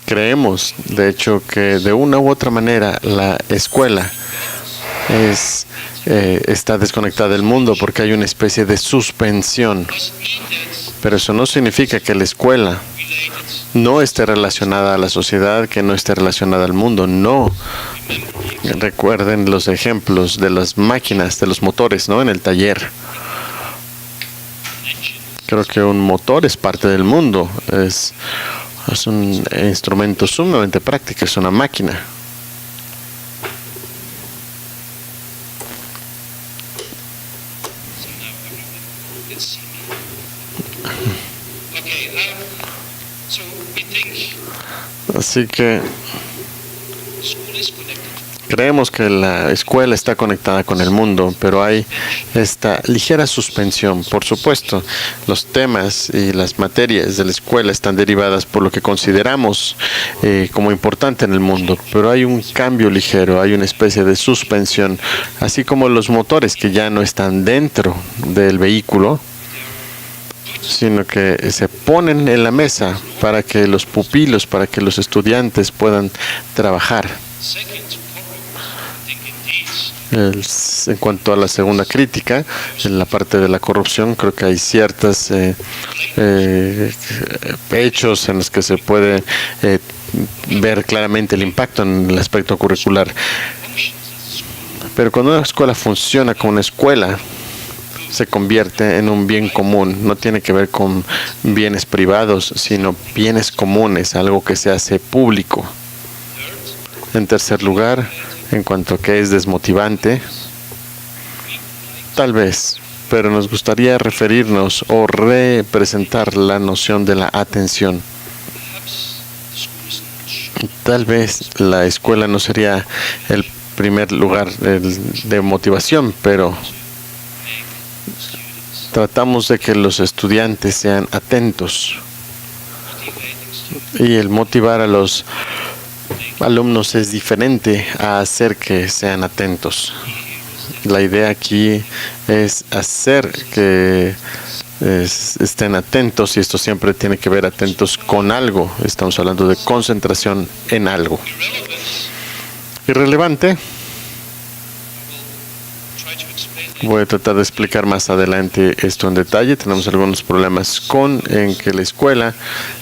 Creemos, de hecho, que de una u otra manera la escuela está desconectada del mundo porque hay una especie de suspensión. Pero eso no significa que la escuela no esté relacionada a la sociedad, que no esté relacionada al mundo. No. Recuerden los ejemplos de las máquinas, de los motores, ¿no? En el taller. Creo que un motor es parte del mundo. Es un instrumento sumamente práctico, es una máquina. Así que creemos que la escuela está conectada con el mundo, pero hay esta ligera suspensión. Por supuesto, los temas y las materias de la escuela están derivadas por lo que consideramos como importante en el mundo, pero hay un cambio ligero, hay una especie de suspensión, así como los motores que ya no están dentro del vehículo, sino que se ponen en la mesa para que los pupilos, para que los estudiantes puedan trabajar. En cuanto a la segunda crítica, en la parte de la corrupción, creo que hay ciertos hechos en los que se puede ver claramente el impacto en el aspecto curricular. Pero cuando una escuela funciona como una escuela, se convierte en un bien común. No tiene que ver con bienes privados, sino bienes comunes, algo que se hace público. En tercer lugar, en cuanto a que es desmotivante, tal vez, pero nos gustaría referirnos o representar la noción de la atención. Tal vez la escuela no sería el primer lugar de motivación, pero tratamos de que los estudiantes sean atentos, y el motivar a los alumnos es diferente a hacer que sean atentos. La idea aquí es hacer que estén atentos, y esto siempre tiene que ver atentos con algo. Estamos hablando de concentración en algo. Irrelevante. Voy a tratar de explicar más adelante esto en detalle. Tenemos algunos problemas en que la escuela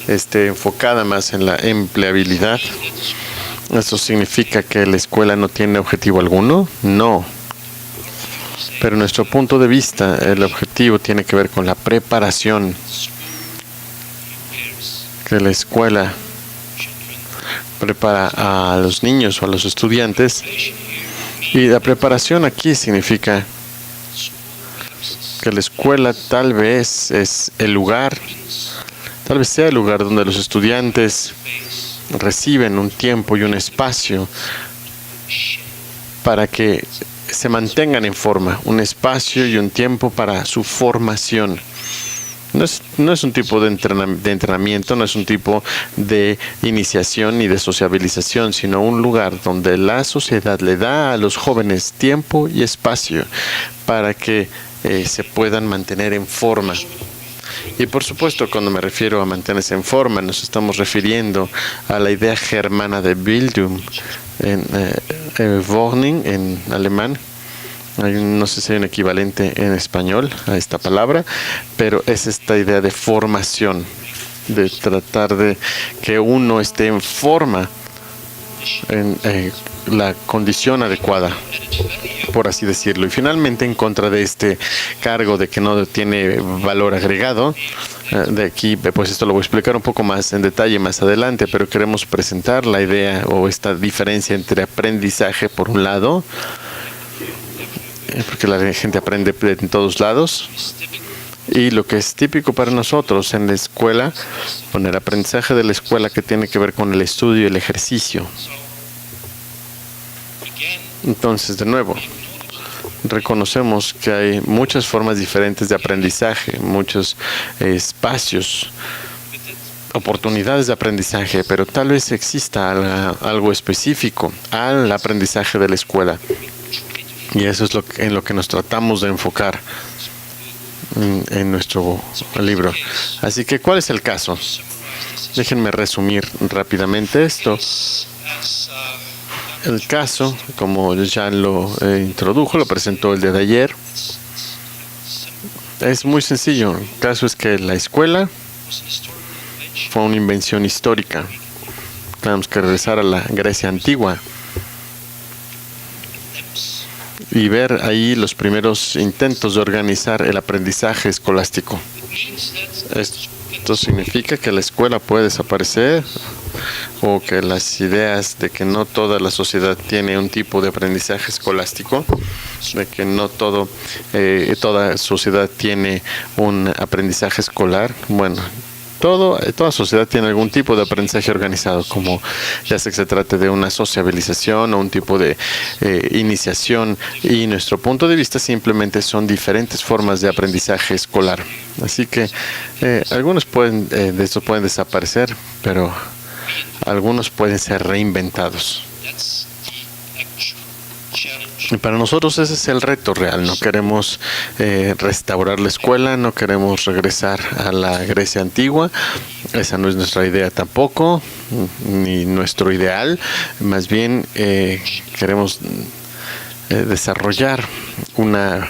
esté enfocada más en la empleabilidad. ¿Eso significa que la escuela no tiene objetivo alguno? No. Pero nuestro punto de vista, el objetivo tiene que ver con la preparación. Que la escuela prepara a los niños o a los estudiantes. Y la preparación aquí significa que la escuela tal vez es el lugar, tal vez sea el lugar donde los estudiantes reciben un tiempo y un espacio para que se mantengan en forma, un espacio y un tiempo para su formación. No es un tipo de entrenamiento, no es un tipo de iniciación ni de sociabilización, sino un lugar donde la sociedad le da a los jóvenes tiempo y espacio para que se puedan mantener en forma. Y por supuesto, cuando me refiero a mantenerse en forma, nos estamos refiriendo a la idea germana de Bildung, Wohnung en alemán. No sé si hay un equivalente en español a esta palabra, pero es esta idea de formación, de tratar de que uno esté en forma, en la condición adecuada, por así decirlo. Y finalmente, en contra de este cargo de que no tiene valor agregado, de aquí, pues esto lo voy a explicar un poco más en detalle más adelante, pero queremos presentar la idea o esta diferencia entre aprendizaje por un lado, porque la gente aprende en todos lados, y lo que es típico para nosotros en la escuela, con el aprendizaje de la escuela que tiene que ver con el estudio y el ejercicio. Entonces, de nuevo, reconocemos que hay muchas formas diferentes de aprendizaje, muchos espacios, oportunidades de aprendizaje, pero tal vez exista algo específico al aprendizaje de la escuela. Y eso es en lo que nos tratamos de enfocar en nuestro libro. Así que, ¿cuál es el caso? Déjenme resumir rápidamente esto. El caso, como ya lo introdujo, lo presentó el día de ayer, es muy sencillo. El caso es que la escuela fue una invención histórica. Tenemos que regresar a la Grecia antigua y ver ahí los primeros intentos de organizar el aprendizaje escolástico. Esto significa que la escuela puede desaparecer, o que las ideas de que no toda la sociedad tiene un tipo de aprendizaje escolástico, de que no toda sociedad tiene un aprendizaje escolar. Bueno, toda sociedad tiene algún tipo de aprendizaje organizado, como ya sea que se trate de una sociabilización o un tipo de iniciación, y nuestro punto de vista simplemente son diferentes formas de aprendizaje escolar. Así que algunos de estos pueden desaparecer, pero algunos pueden ser reinventados. Y para nosotros ese es el reto real. No queremos restaurar la escuela, no queremos regresar a la Grecia antigua. Esa no es nuestra idea tampoco, ni nuestro ideal. Más bien queremos desarrollar una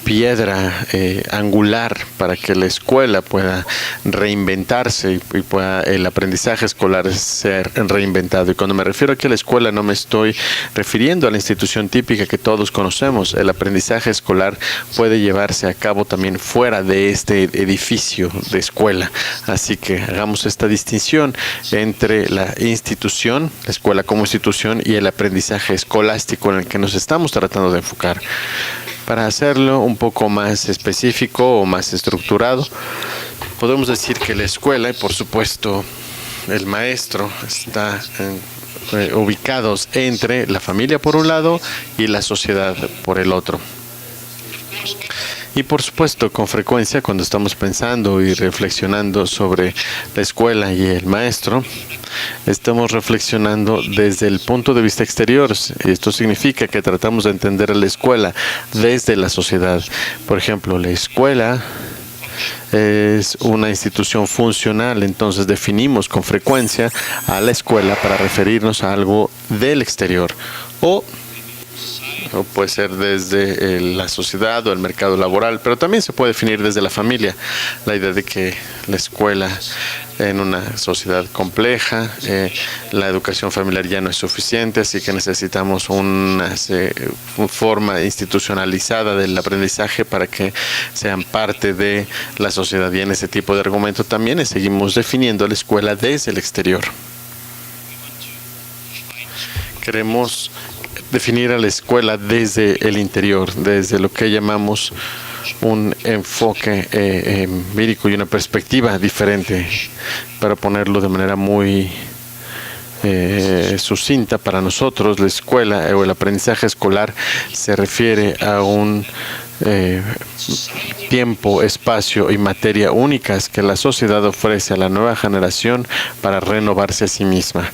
piedra angular para que la escuela pueda reinventarse y pueda el aprendizaje escolar ser reinventado. Y cuando me refiero aquí a la escuela, no me estoy refiriendo a la institución típica que todos conocemos. El aprendizaje escolar puede llevarse a cabo también fuera de este edificio de escuela. Así que hagamos esta distinción entre la institución, la escuela como institución, y el aprendizaje escolástico en el que nos estamos tratando de enfocar. Para hacerlo un poco más específico o más estructurado, podemos decir que la escuela, y por supuesto el maestro, están ubicados entre la familia por un lado y la sociedad por el otro. Y por supuesto, con frecuencia, cuando estamos pensando y reflexionando sobre la escuela y el maestro, estamos reflexionando desde el punto de vista exterior. Esto significa que tratamos de entender a la escuela desde la sociedad. Por ejemplo, la escuela es una institución funcional, entonces definimos con frecuencia a la escuela para referirnos a algo del exterior, o puede ser desde la sociedad o el mercado laboral, pero también se puede definir desde la familia. La idea de que la escuela, en una sociedad compleja, la educación familiar ya no es suficiente, así que necesitamos una forma institucionalizada del aprendizaje para que sean parte de la sociedad. Y en ese tipo de argumento también seguimos definiendo la escuela desde el exterior. Queremos definir a la escuela desde el interior, desde lo que llamamos un enfoque empírico y una perspectiva diferente. Para ponerlo de manera muy sucinta, para nosotros la escuela o el aprendizaje escolar se refiere a un tiempo, espacio y materia únicas que la sociedad ofrece a la nueva generación para renovarse a sí misma.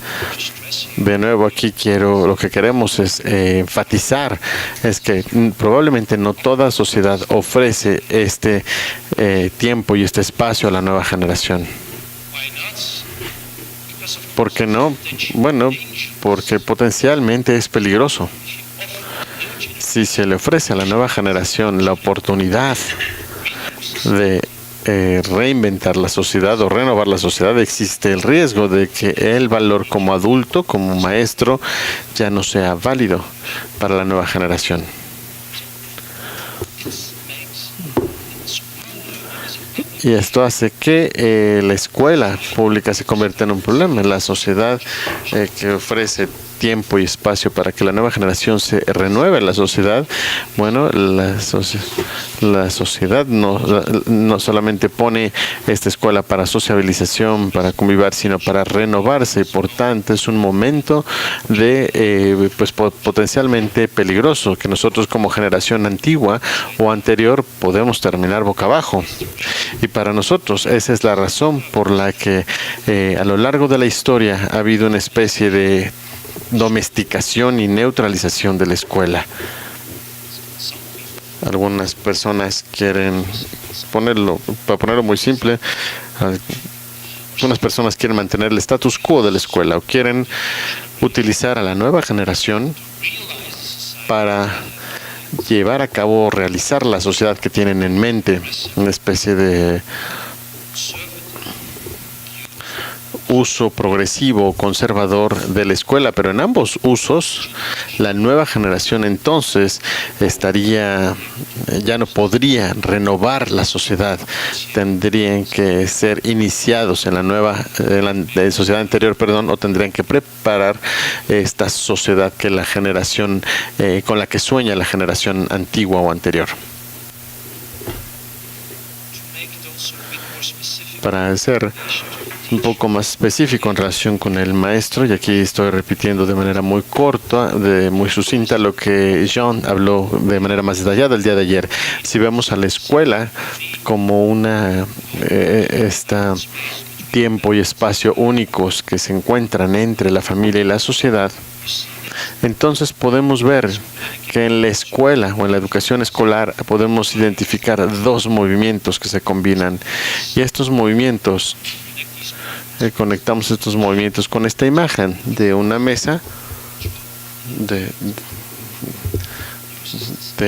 De nuevo, aquí lo que queremos es enfatizar es que probablemente no toda sociedad ofrece este tiempo y este espacio a la nueva generación. ¿Por qué no? Bueno, porque potencialmente es peligroso. Si se le ofrece a la nueva generación la oportunidad de reinventar la sociedad o renovar la sociedad, existe el riesgo de que el valor como adulto, como maestro, ya no sea válido para la nueva generación. Y esto hace que la escuela pública se convierta en un problema. La sociedad que ofrece tiempo y espacio para que la nueva generación se renueve en la sociedad, bueno, la sociedad no solamente pone esta escuela para sociabilización, para convivir, sino para renovarse, y por tanto es un momento de potencialmente peligroso, que nosotros como generación antigua o anterior podemos terminar boca abajo. Y para nosotros esa es la razón por la que a lo largo de la historia ha habido una especie de domesticación y neutralización de la escuela. Algunas personas quieren para ponerlo muy simple, algunas personas quieren mantener el status quo de la escuela o quieren utilizar a la nueva generación para llevar a cabo o realizar la sociedad que tienen en mente, una especie de uso progresivo, conservador de la escuela, pero en ambos usos, la nueva generación entonces ya no podría renovar la sociedad, tendrían que ser iniciados en la sociedad anterior, o tendrían que preparar esta sociedad que la generación, con la que sueña la generación antigua o anterior. Para ser un poco más específico en relación con el maestro, y aquí estoy repitiendo de manera muy corta, muy sucinta, lo que Jean habló de manera más detallada el día de ayer. Si vemos a la escuela como tiempo y espacio únicos que se encuentran entre la familia y la sociedad, entonces podemos ver que en la escuela o en la educación escolar podemos identificar dos movimientos que se combinan, y estos movimientos conectamos estos movimientos con esta imagen de una mesa de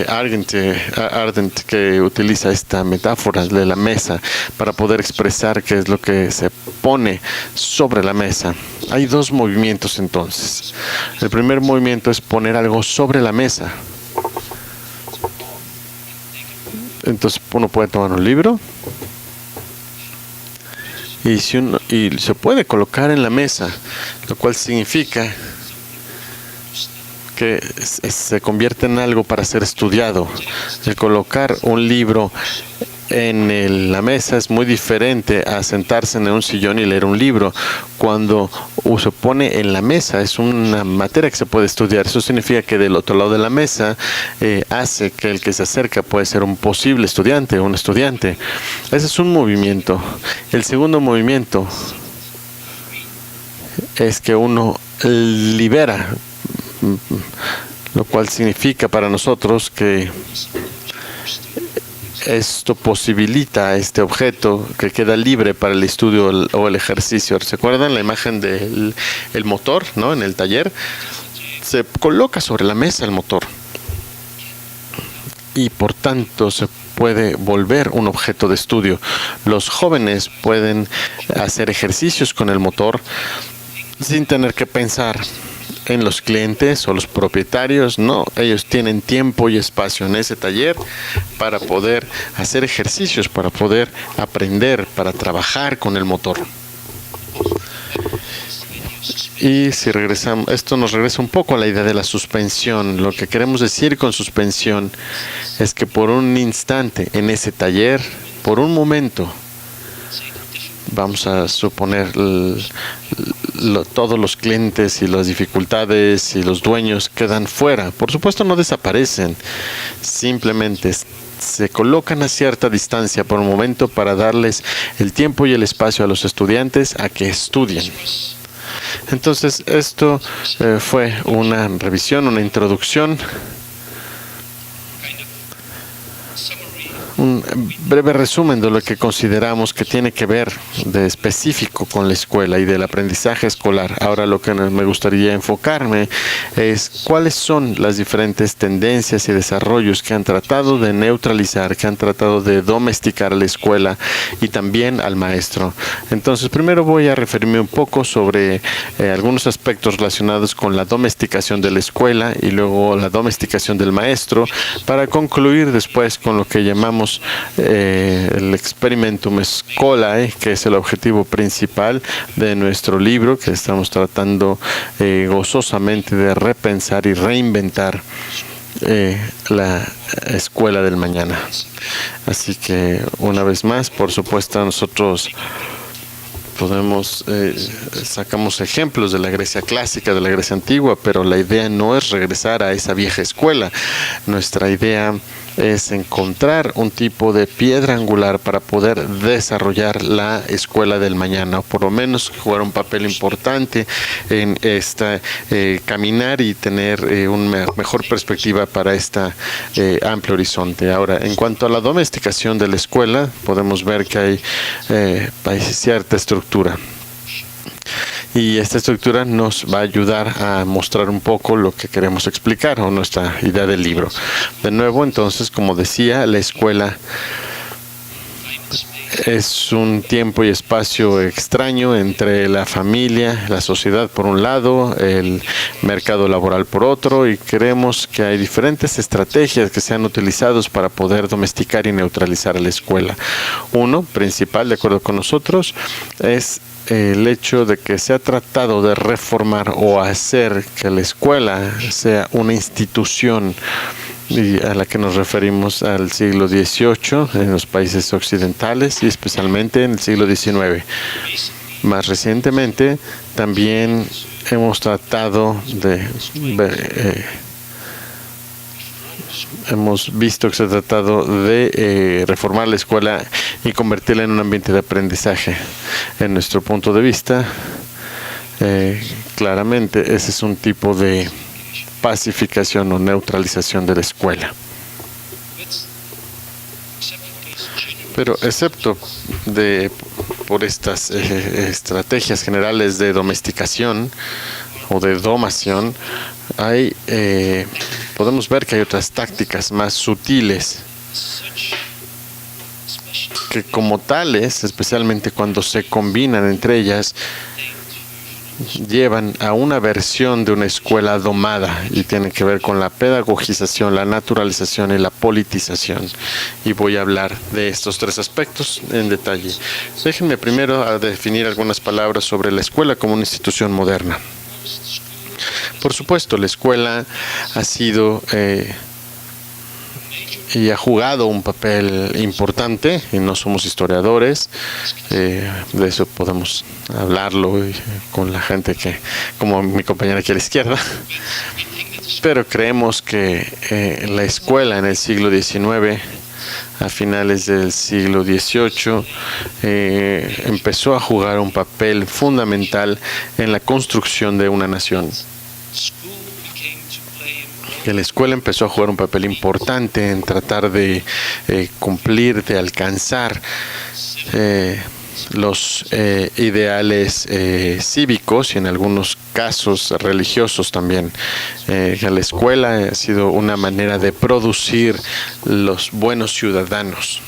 Ardent, que utiliza esta metáfora de la mesa para poder expresar qué es lo que se pone sobre la mesa. Hay dos movimientos entonces. El primer movimiento es poner algo sobre la mesa. Entonces uno puede tomar un libro y se puede colocar en la mesa, lo cual significa que se convierte en algo para ser estudiado. El colocar un libro en la mesa es muy diferente a sentarse en un sillón y leer un libro. Cuando se pone en la mesa es una materia que se puede estudiar. Eso significa que del otro lado de la mesa hace que el que se acerca puede ser un posible estudiante o un estudiante. Ese es un movimiento. El segundo movimiento es que uno libera, lo cual significa para nosotros que esto posibilita a este objeto que queda libre para el estudio o el ejercicio. ¿Se acuerdan la imagen del motor, ¿no? En el taller se coloca sobre la mesa el motor y por tanto se puede volver un objeto de estudio. Los jóvenes pueden hacer ejercicios con el motor sin tener que pensar en los clientes o los propietarios. No, ellos tienen tiempo y espacio en ese taller para poder hacer ejercicios, para poder aprender, para trabajar con el motor. Y si regresamos, esto nos regresa un poco a la idea de la suspensión. Lo que queremos decir con suspensión es que por un instante en ese taller, por un momento, vamos a suponer todos los clientes y las dificultades y los dueños quedan fuera. Por supuesto no desaparecen, simplemente se colocan a cierta distancia por un momento para darles el tiempo y el espacio a los estudiantes a que estudien. Entonces esto fue una revisión, una introducción, un breve resumen de lo que consideramos que tiene que ver de específico con la escuela y del aprendizaje escolar. Ahora lo que me gustaría enfocarme es cuáles son las diferentes tendencias y desarrollos que han tratado de neutralizar, que han tratado de domesticar a la escuela y también al maestro. Entonces primero voy a referirme un poco sobre algunos aspectos relacionados con la domesticación de la escuela y luego la domesticación del maestro, para concluir después con lo que llamamos el Experimentum Scholae, que es el objetivo principal de nuestro libro, que estamos tratando gozosamente de repensar y reinventar la escuela del mañana. Así que una vez más, por supuesto, nosotros sacamos ejemplos de la Grecia clásica, de la Grecia antigua, pero la idea no es regresar a esa vieja escuela. Nuestra idea es encontrar un tipo de piedra angular para poder desarrollar la escuela del mañana, o por lo menos jugar un papel importante en esta caminar y tener una mejor perspectiva para esta amplio horizonte. Ahora, en cuanto a la domesticación de la escuela, podemos ver que hay cierta estructura. Y esta estructura nos va a ayudar a mostrar un poco lo que queremos explicar o nuestra idea del libro. De nuevo, entonces, como decía, la escuela es un tiempo y espacio extraño entre la familia, la sociedad por un lado, el mercado laboral por otro, y creemos que hay diferentes estrategias que se han utilizado para poder domesticar y neutralizar a la escuela. Uno principal, de acuerdo con nosotros, es el hecho de que se ha tratado de reformar o hacer que la escuela sea una institución, y a la que nos referimos al siglo XVIII en los países occidentales y especialmente en el siglo XIX. Más recientemente también hemos tratado de hemos visto que se ha tratado de reformar la escuela y convertirla en un ambiente de aprendizaje. En nuestro punto de vista, claramente ese es un tipo de pacificación o neutralización de la escuela. Pero excepto por estas estrategias generales de domesticación o de domación, podemos ver que hay otras tácticas más sutiles que, como tales, especialmente cuando se combinan entre ellas, llevan a una versión de una escuela domada y tienen que ver con la pedagogización, la naturalización y la politización. Y voy a hablar de estos tres aspectos en detalle. Déjenme primero definir algunas palabras sobre la escuela como una institución moderna. Por supuesto, la escuela ha sido y ha jugado un papel importante, y no somos historiadores, de eso podemos hablarlo con la gente como mi compañera aquí a la izquierda, pero creemos que la escuela en el siglo XIX, a finales del siglo XVIII, empezó a jugar un papel fundamental en la construcción de una nación. Que la escuela empezó a jugar un papel importante en tratar de cumplir, de alcanzar los ideales cívicos y en algunos casos religiosos también. La escuela ha sido una manera de producir los buenos ciudadanos.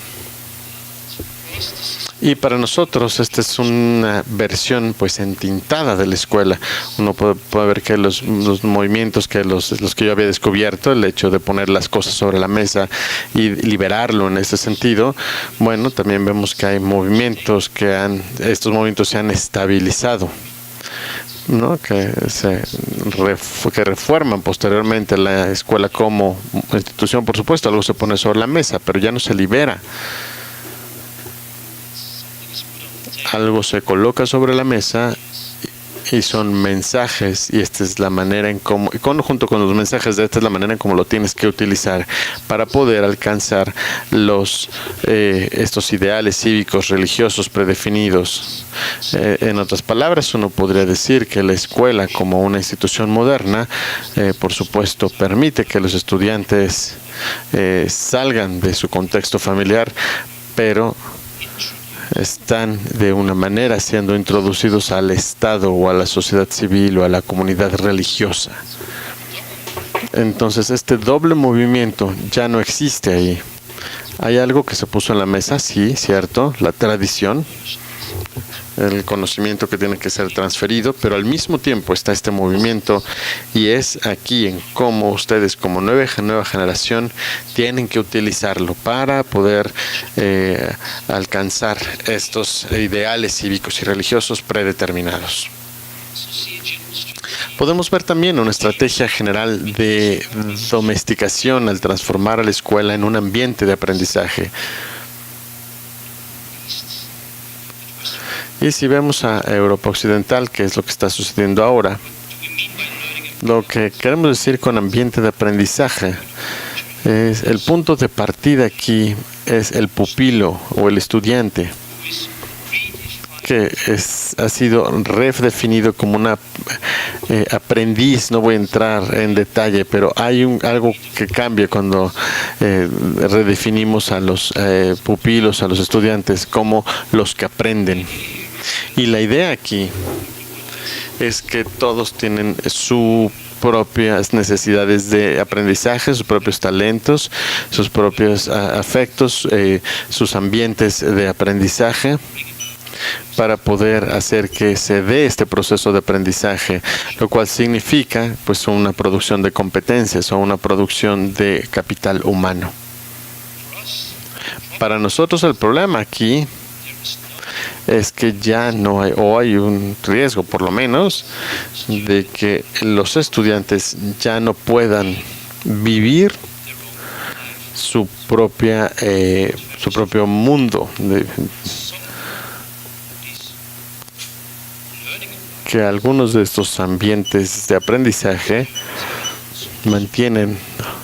Y para nosotros esta es una versión pues entintada de la escuela. Uno puede ver que los movimientos los que yo había descubierto, el hecho de poner las cosas sobre la mesa y liberarlo en ese sentido, bueno, también vemos que hay movimientos estos movimientos se han estabilizado, ¿no? que reforman posteriormente la escuela como institución. Por supuesto, algo se pone sobre la mesa, pero ya no se libera. Algo se coloca sobre la mesa y son mensajes, y esta es la manera en cómo, junto con los mensajes, esta es la manera en cómo lo tienes que utilizar para poder alcanzar estos ideales cívicos religiosos predefinidos. En otras palabras, uno podría decir que la escuela como una institución moderna, por supuesto, permite que los estudiantes salgan de su contexto familiar, pero están de una manera siendo introducidos al Estado o a la sociedad civil o a la comunidad religiosa. Entonces este doble movimiento ya no existe ahí. Hay algo que se puso en la mesa, sí, cierto, la tradición, el conocimiento que tiene que ser transferido, pero al mismo tiempo está este movimiento, y es aquí en cómo ustedes como nueva generación tienen que utilizarlo para poder alcanzar estos ideales cívicos y religiosos predeterminados. Podemos ver también una estrategia general de domesticación al transformar a la escuela en un ambiente de aprendizaje. Y si vemos a Europa Occidental, que es lo que está sucediendo ahora, lo que queremos decir con ambiente de aprendizaje El punto de partida aquí es el pupilo o el estudiante, que ha sido redefinido como una aprendiz. No voy a entrar en detalle, pero hay algo que cambia cuando redefinimos a los pupilos, a los estudiantes, como los que aprenden. Y la idea aquí es que todos tienen sus propias necesidades de aprendizaje, sus propios talentos, sus propios afectos, sus ambientes de aprendizaje, para poder hacer que se dé este proceso de aprendizaje, lo cual significa pues una producción de competencias o una producción de capital humano. Para nosotros el problema aquí es que ya no hay, o hay un riesgo por lo menos, de que los estudiantes ya no puedan vivir su propio mundo, que algunos de estos ambientes de aprendizaje mantienen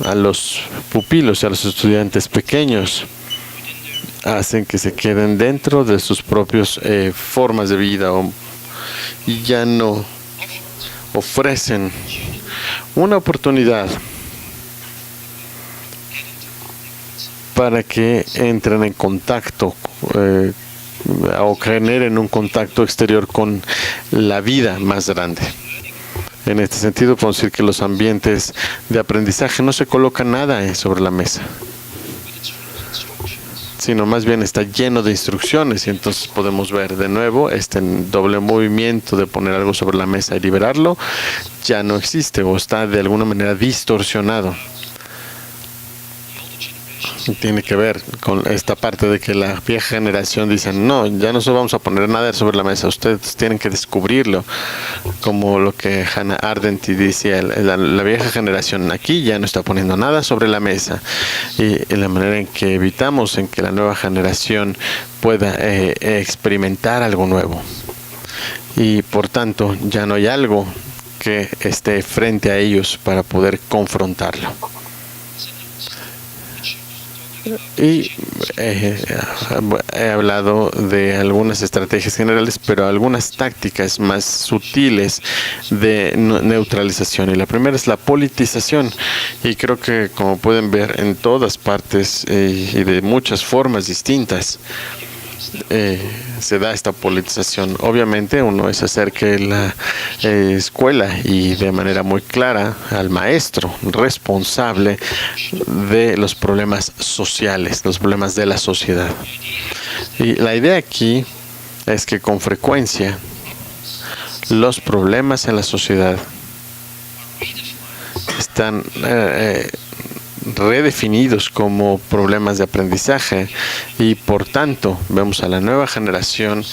a los pupilos y a los estudiantes pequeños, hacen que se queden dentro de sus propias formas de vida y ya no ofrecen una oportunidad para que entren en contacto o generen un contacto exterior con la vida más grande. En este sentido, podemos decir que los ambientes de aprendizaje no se coloca nada sobre la mesa, sino más bien está lleno de instrucciones, y entonces podemos ver de nuevo este doble movimiento de poner algo sobre la mesa y liberarlo. Ya no existe o está de alguna manera distorsionado. Tiene que ver con esta parte de que la vieja generación dice: no, ya no vamos a poner nada sobre la mesa, ustedes tienen que descubrirlo, como lo que Hannah Arendt dice, la vieja generación aquí ya no está poniendo nada sobre la mesa, y la manera en que evitamos en que la nueva generación pueda experimentar algo nuevo, y por tanto ya no hay algo que esté frente a ellos para poder confrontarlo. Y he hablado de algunas estrategias generales, pero algunas tácticas más sutiles de neutralización. Y la primera es la politización. Y creo que, como pueden ver, en todas partes y de muchas formas distintas, se da esta politización. Obviamente uno es hacer que la escuela, y de manera muy clara al maestro responsable de los problemas sociales, los problemas de la sociedad. Y la idea aquí es que con frecuencia los problemas en la sociedad están redefinidos como problemas de aprendizaje, y por tanto vemos a la nueva generación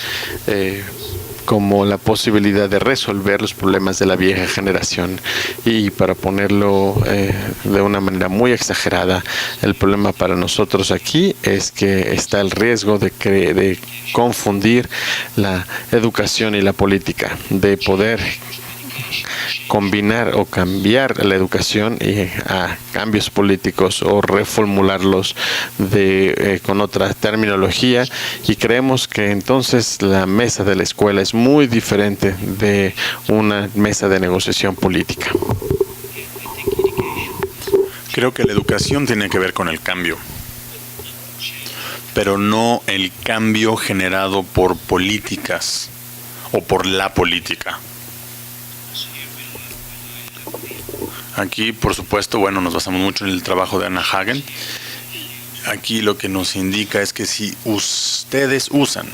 como la posibilidad de resolver los problemas de la vieja generación. Y para ponerlo de una manera muy exagerada, el problema para nosotros aquí es que está el riesgo de confundir la educación y la política, de poder combinar o cambiar la educación a cambios políticos o reformularlos con otra terminología, y creemos que entonces la mesa de la escuela es muy diferente de una mesa de negociación política. Creo que la educación tiene que ver con el cambio, pero no el cambio generado por políticas o por la política. Aquí, por supuesto, nos basamos mucho en el trabajo de Hannah Arendt. Aquí lo que nos indica es que si ustedes usan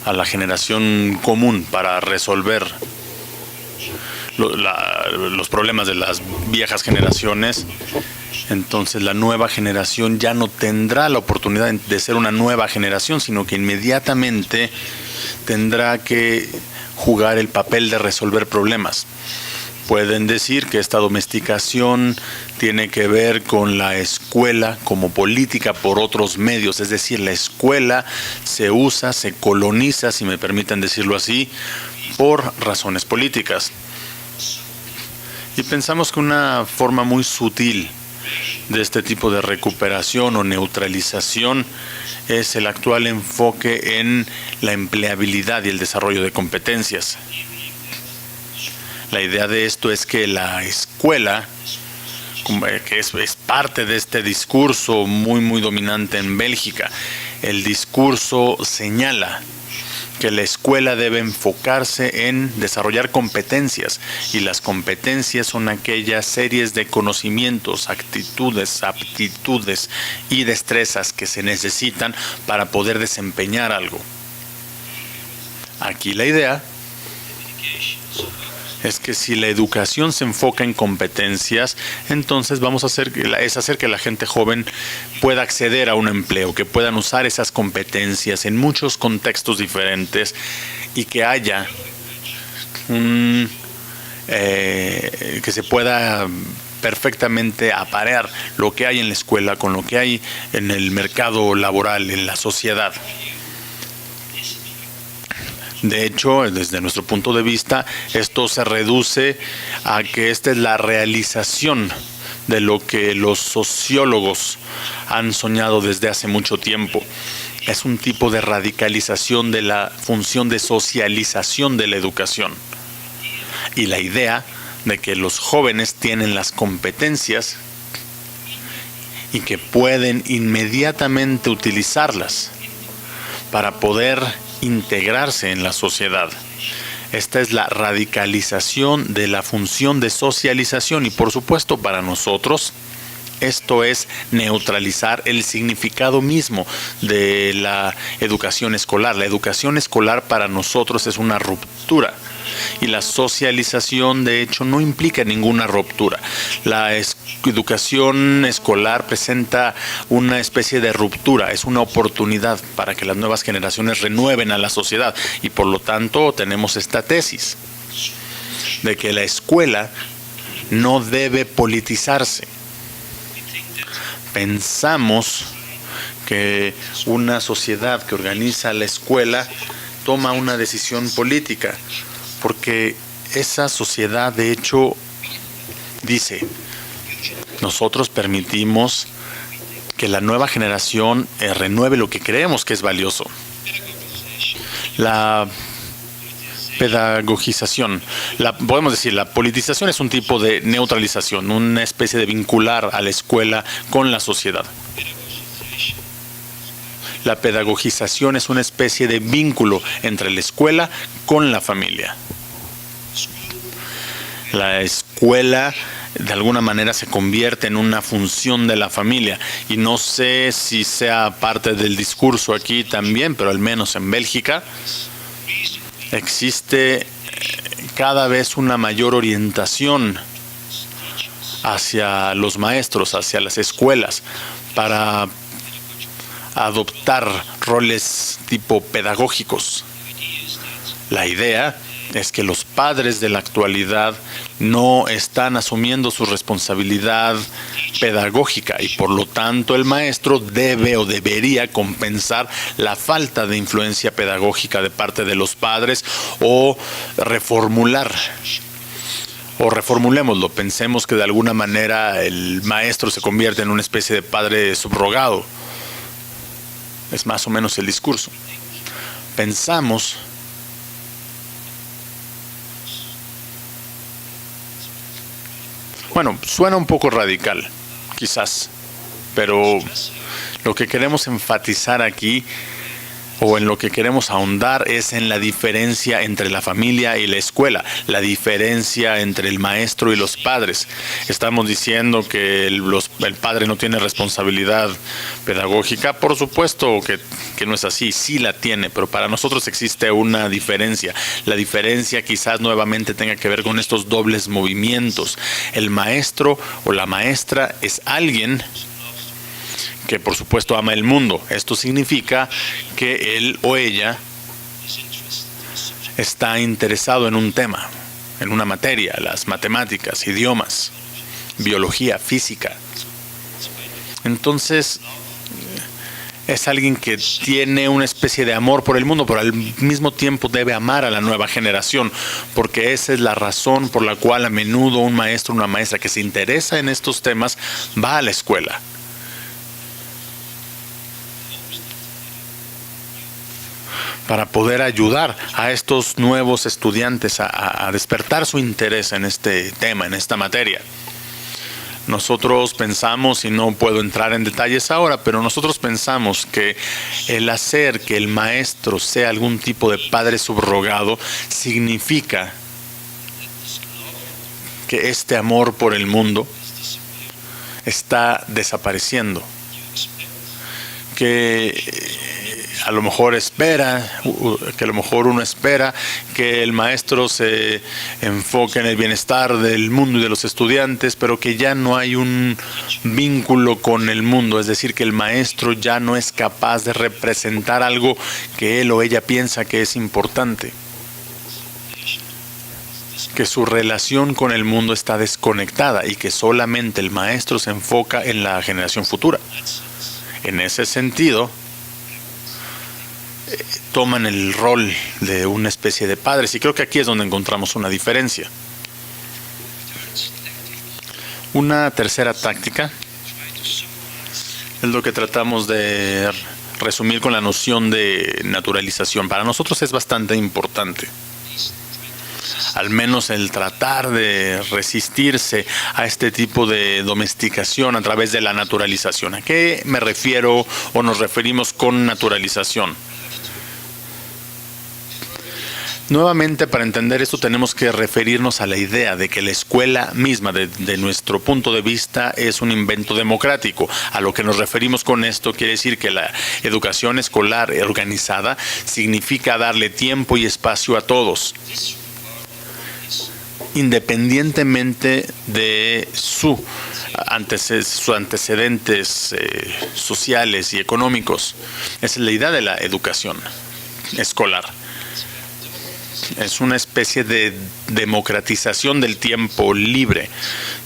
a la generación común para resolver los problemas de las viejas generaciones, entonces la nueva generación ya no tendrá la oportunidad de ser una nueva generación, sino que inmediatamente tendrá que jugar el papel de resolver problemas. Pueden decir que esta domesticación tiene que ver con la escuela como política por otros medios, es decir, la escuela se usa, se coloniza, si me permiten decirlo así, por razones políticas. Y pensamos que una forma muy sutil de este tipo de recuperación o neutralización es el actual enfoque en la empleabilidad y el desarrollo de competencias. La idea de esto es que la escuela, que es parte de este discurso muy dominante en Bélgica, el discurso señala que la escuela debe enfocarse en desarrollar competencias, y las competencias son aquellas series de conocimientos, actitudes, aptitudes y destrezas que se necesitan para poder desempeñar algo. Aquí la idea es que si la educación se enfoca en competencias, entonces hacer que la gente joven pueda acceder a un empleo, que puedan usar esas competencias en muchos contextos diferentes y que haya que se pueda perfectamente aparear lo que hay en la escuela con lo que hay en el mercado laboral, en la sociedad. De hecho, desde nuestro punto de vista, esto se reduce a que esta es la realización de lo que los sociólogos han soñado desde hace mucho tiempo. Es un tipo de radicalización de la función de socialización de la educación. Y la idea de que los jóvenes tienen las competencias y que pueden inmediatamente utilizarlas para poder integrarse en la sociedad. Esta es la radicalización de la función de socialización, y por supuesto para nosotros esto es neutralizar el significado mismo de la educación escolar. La educación escolar para nosotros es una ruptura, y la socialización de hecho no implica ninguna ruptura. La educación escolar presenta una especie de ruptura, es una oportunidad para que las nuevas generaciones renueven a la sociedad, y por lo tanto tenemos esta tesis de que la escuela no debe politizarse. Pensamos que una sociedad que organiza la escuela toma una decisión política, porque esa sociedad de hecho dice: nosotros permitimos que la nueva generación renueve lo que creemos que es valioso. La pedagogización, podemos decir, la politización es un tipo de neutralización, una especie de vincular a la escuela con la sociedad. La pedagogización es una especie de vínculo entre la escuela con la familia. La escuela de alguna manera se convierte en una función de la familia, y no sé si sea parte del discurso aquí también, pero al menos en Bélgica existe cada vez una mayor orientación hacia los maestros, hacia las escuelas, para adoptar roles tipo pedagógicos. La idea es que los padres de la actualidad no están asumiendo su responsabilidad pedagógica, y por lo tanto el maestro debe o debería compensar la falta de influencia pedagógica de parte de los padres, o reformulémoslo, pensemos que de alguna manera el maestro se convierte en una especie de padre subrogado. Es más o menos el discurso. Pensamos Bueno, suena un poco radical, quizás, pero lo que queremos enfatizar aquí, o en lo que queremos ahondar, es en la diferencia entre la familia y la escuela, la diferencia entre el maestro y los padres. Estamos diciendo que el padre no tiene responsabilidad pedagógica. Por supuesto que no es así, sí la tiene, pero para nosotros existe una diferencia. La diferencia quizás nuevamente tenga que ver con estos dobles movimientos. El maestro o la maestra es alguien que por supuesto ama el mundo. Esto significa que él o ella está interesado en un tema, en una materia, las matemáticas, idiomas, biología, física. Entonces, es alguien que tiene una especie de amor por el mundo, pero al mismo tiempo debe amar a la nueva generación, porque esa es la razón por la cual a menudo un maestro o una maestra que se interesa en estos temas va a la escuela. Para poder ayudar a estos nuevos estudiantes a despertar su interés en este tema, en esta materia. Nosotros pensamos, y no puedo entrar en detalles ahora, pero nosotros pensamos que el hacer que el maestro sea algún tipo de padre subrogado significa que este amor por el mundo está desapareciendo. Que a lo mejor uno espera que el maestro se enfoque en el bienestar del mundo y de los estudiantes, pero que ya no hay un vínculo con el mundo, es decir, que el maestro ya no es capaz de representar algo que él o ella piensa que es importante, que su relación con el mundo está desconectada y que solamente el maestro se enfoca en la generación futura. En ese sentido, toman el rol de una especie de padres, y creo que aquí es donde encontramos una diferencia. Una tercera táctica es lo que tratamos de resumir con la noción de naturalización. Para nosotros es bastante importante, al menos el tratar de resistirse a este tipo de domesticación a través de la naturalización. ¿A qué me refiero o nos referimos con naturalización? Nuevamente, para entender esto tenemos que referirnos a la idea de que la escuela misma, de nuestro punto de vista, es un invento democrático. A lo que nos referimos con esto quiere decir que la educación escolar organizada significa darle tiempo y espacio a todos, independientemente de sus antecedentes sociales y económicos. Esa es la idea de la educación escolar. Es una especie de democratización del tiempo libre,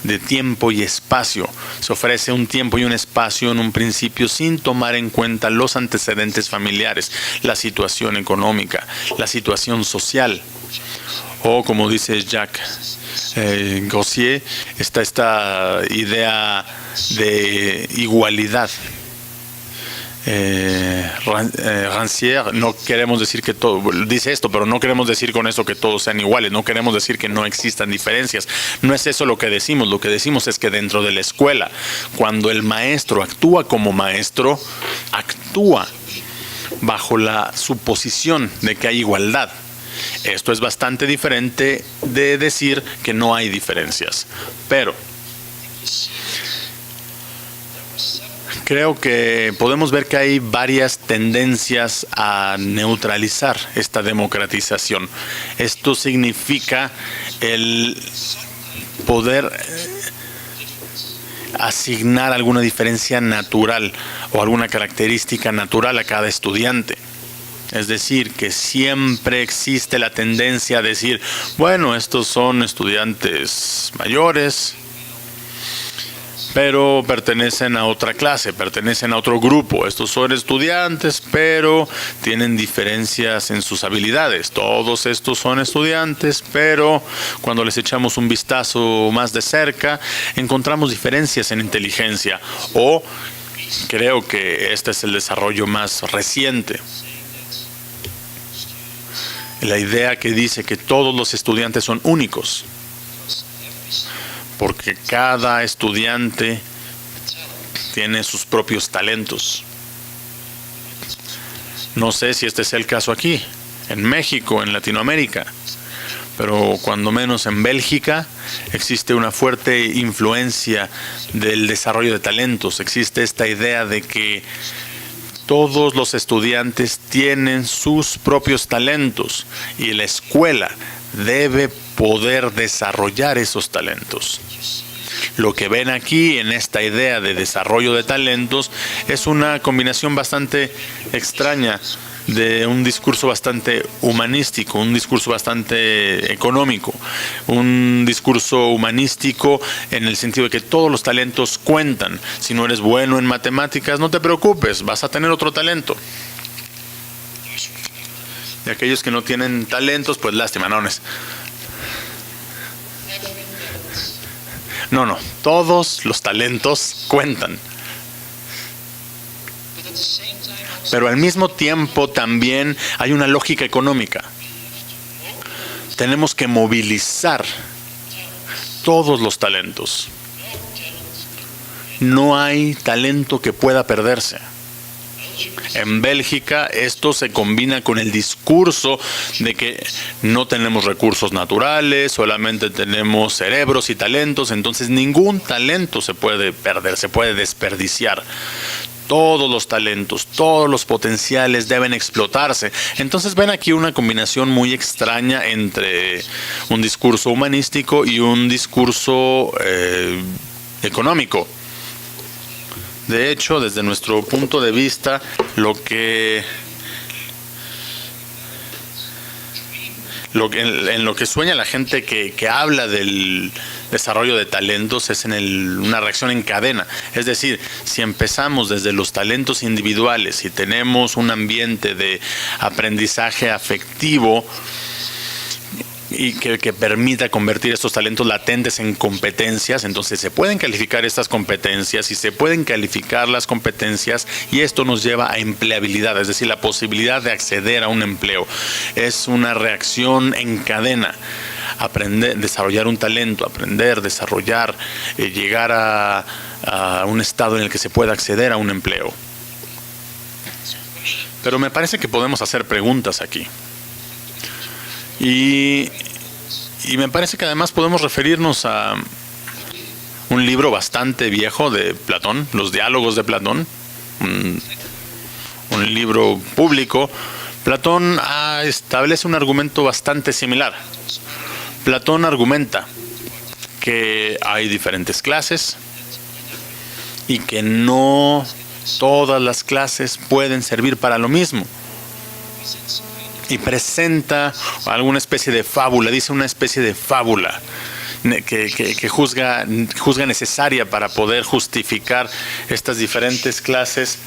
de tiempo y espacio. Se ofrece un tiempo y un espacio en un principio sin tomar en cuenta los antecedentes familiares, la situación económica, la situación social. O como dice Jacques Gossier, está esta idea de igualdad. Rancière, no queremos decir que todo, dice esto, pero no queremos decir con eso que todos sean iguales, no queremos decir que no existan diferencias, no es eso lo que decimos es que dentro de la escuela, cuando el maestro actúa como maestro, actúa bajo la suposición de que hay igualdad. Esto es bastante diferente de decir que no hay diferencias, pero creo que podemos ver que hay varias tendencias a neutralizar esta democratización. Esto significa el poder asignar alguna diferencia natural o alguna característica natural a cada estudiante. Es decir, que siempre existe la tendencia a decir, bueno, estos son estudiantes mayores, pero pertenecen a otra clase, pertenecen a otro grupo. Estos son estudiantes, pero tienen diferencias en sus habilidades. Todos estos son estudiantes, pero cuando les echamos un vistazo más de cerca, encontramos diferencias en inteligencia. O creo que este es el desarrollo más reciente. La idea que dice que todos los estudiantes son únicos, porque cada estudiante tiene sus propios talentos. No sé si este es el caso aquí, en México, en Latinoamérica, pero cuando menos en Bélgica existe una fuerte influencia del desarrollo de talentos. Existe esta idea de que todos los estudiantes tienen sus propios talentos y la escuela debe poder desarrollar esos talentos. Lo que ven aquí en esta idea de desarrollo de talentos es una combinación bastante extraña de un discurso bastante humanístico, un discurso bastante económico, un discurso humanístico en el sentido de que todos los talentos cuentan. Si no eres bueno en matemáticas, no te preocupes, vas a tener otro talento. Y aquellos que no tienen talentos, pues lástima, no, todos los talentos cuentan. Pero al mismo tiempo también hay una lógica económica. Tenemos que movilizar todos los talentos. No hay talento que pueda perderse. En Bélgica esto se combina con el discurso de que no tenemos recursos naturales, solamente tenemos cerebros y talentos, entonces ningún talento se puede perder, se puede desperdiciar. Todos los talentos, todos los potenciales deben explotarse. Entonces ven aquí una combinación muy extraña entre un discurso humanístico y un discurso económico. De hecho, desde nuestro punto de vista, en lo que sueña la gente que habla del desarrollo de talentos es en una reacción en cadena. Es decir, si empezamos desde los talentos individuales y tenemos un ambiente de aprendizaje afectivo y que permita convertir estos talentos latentes en competencias, entonces se pueden calificar estas competencias y se pueden calificar las competencias y esto nos lleva a empleabilidad, es decir, la posibilidad de acceder a un empleo. Es una reacción en cadena. Aprender, desarrollar un talento, aprender, desarrollar, llegar a un estado en el que se pueda acceder a un empleo. Pero me parece que podemos hacer preguntas aquí. Y me parece que además podemos referirnos a un libro bastante viejo de Platón, Los Diálogos de Platón, un libro público. Platón establece un argumento bastante similar. Platón argumenta que hay diferentes clases y que no todas las clases pueden servir para lo mismo. Y presenta alguna especie de fábula, dice una especie de fábula que juzga necesaria para poder justificar estas diferentes clases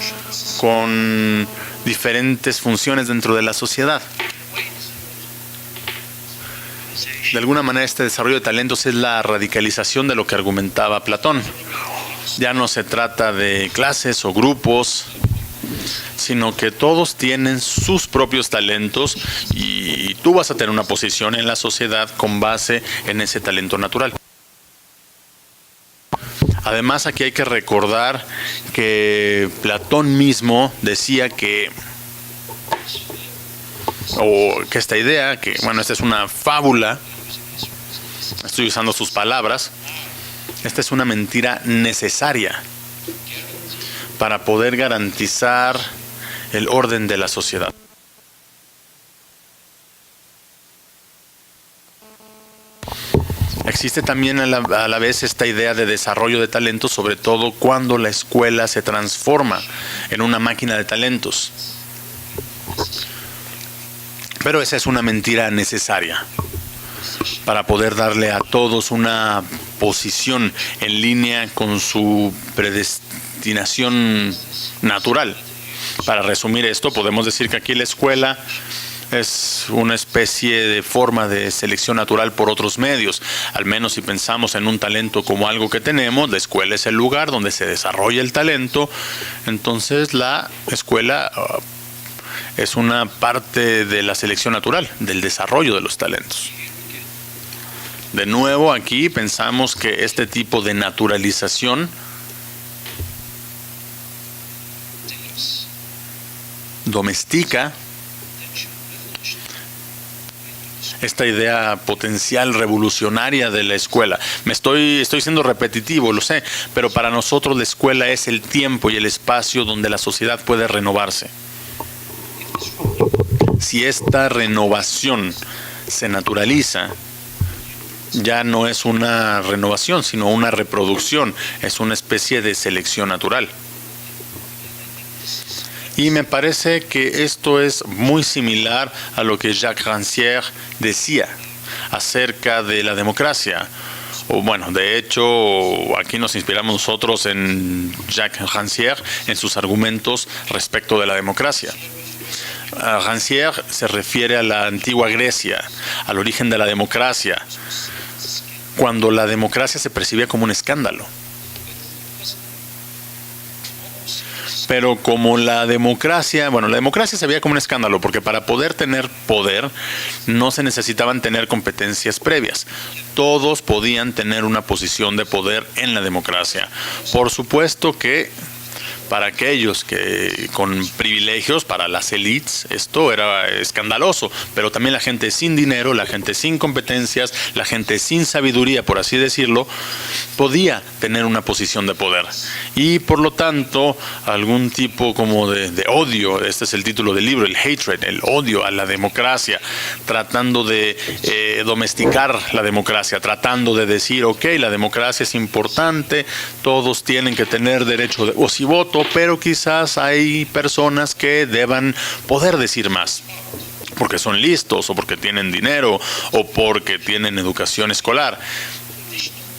con diferentes funciones dentro de la sociedad. De alguna manera este desarrollo de talentos es la radicalización de lo que argumentaba Platón. Ya no se trata de clases o grupos, sino que todos tienen sus propios talentos y tú vas a tener una posición en la sociedad con base en ese talento natural. Además, aquí hay que recordar que Platón mismo decía que esta idea, que bueno, esta es una fábula, estoy usando sus palabras, esta es una mentira necesaria para poder garantizar el orden de la sociedad. Existe también a la vez esta idea de desarrollo de talentos, sobre todo cuando la escuela se transforma en una máquina de talentos. Pero esa es una mentira necesaria para poder darle a todos una posición en línea con su predestinación natural. Para resumir esto, podemos decir que aquí la escuela es una especie de forma de selección natural por otros medios. Al menos si pensamos en un talento como algo que tenemos, la escuela es el lugar donde se desarrolla el talento. Entonces la escuela es una parte de la selección natural, del desarrollo de los talentos. De nuevo, aquí pensamos que este tipo de naturalización domestica esta idea potencial revolucionaria de la escuela. Estoy siendo repetitivo, lo sé, pero para nosotros la escuela es el tiempo y el espacio donde la sociedad puede renovarse. Si esta renovación se naturaliza, ya no es una renovación, sino una reproducción, es una especie de selección natural. Y me parece que esto es muy similar a lo que Jacques Rancière decía acerca de la democracia. O bueno, de hecho, aquí nos inspiramos nosotros en Jacques Rancière, en sus argumentos respecto de la democracia. Rancière se refiere a la antigua Grecia, al origen de la democracia, cuando la democracia se percibía como un escándalo. Pero como la democracia se veía como un escándalo, porque para poder tener poder no se necesitaban tener competencias previas. Todos podían tener una posición de poder en la democracia. Por supuesto que para aquellos que con privilegios, para las élites, esto era escandaloso, pero también la gente sin dinero, la gente sin competencias, la gente sin sabiduría, por así decirlo, podía tener una posición de poder. Y por lo tanto, algún tipo como de odio, este es el título del libro, el hatred, el odio a la democracia, tratando de domesticar la democracia, tratando de decir, ok, la democracia es importante, todos tienen que tener derecho de voz y voto, pero quizás hay personas que deban poder decir más, porque son listos, o porque tienen dinero, o porque tienen educación escolar.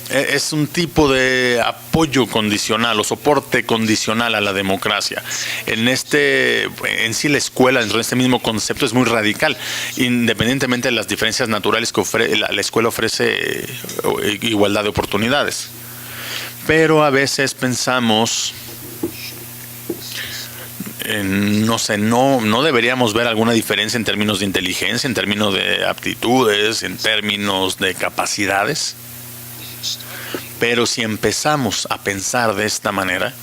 Es un tipo de apoyo condicional o soporte condicional a la democracia. En sí la escuela, dentro de este mismo concepto, es muy radical, independientemente de las diferencias naturales que la escuela ofrece igualdad de oportunidades. Pero a veces pensamos, no deberíamos ver alguna diferencia en términos de inteligencia, en términos de aptitudes, en términos de capacidades. Pero si empezamos a pensar de esta manera,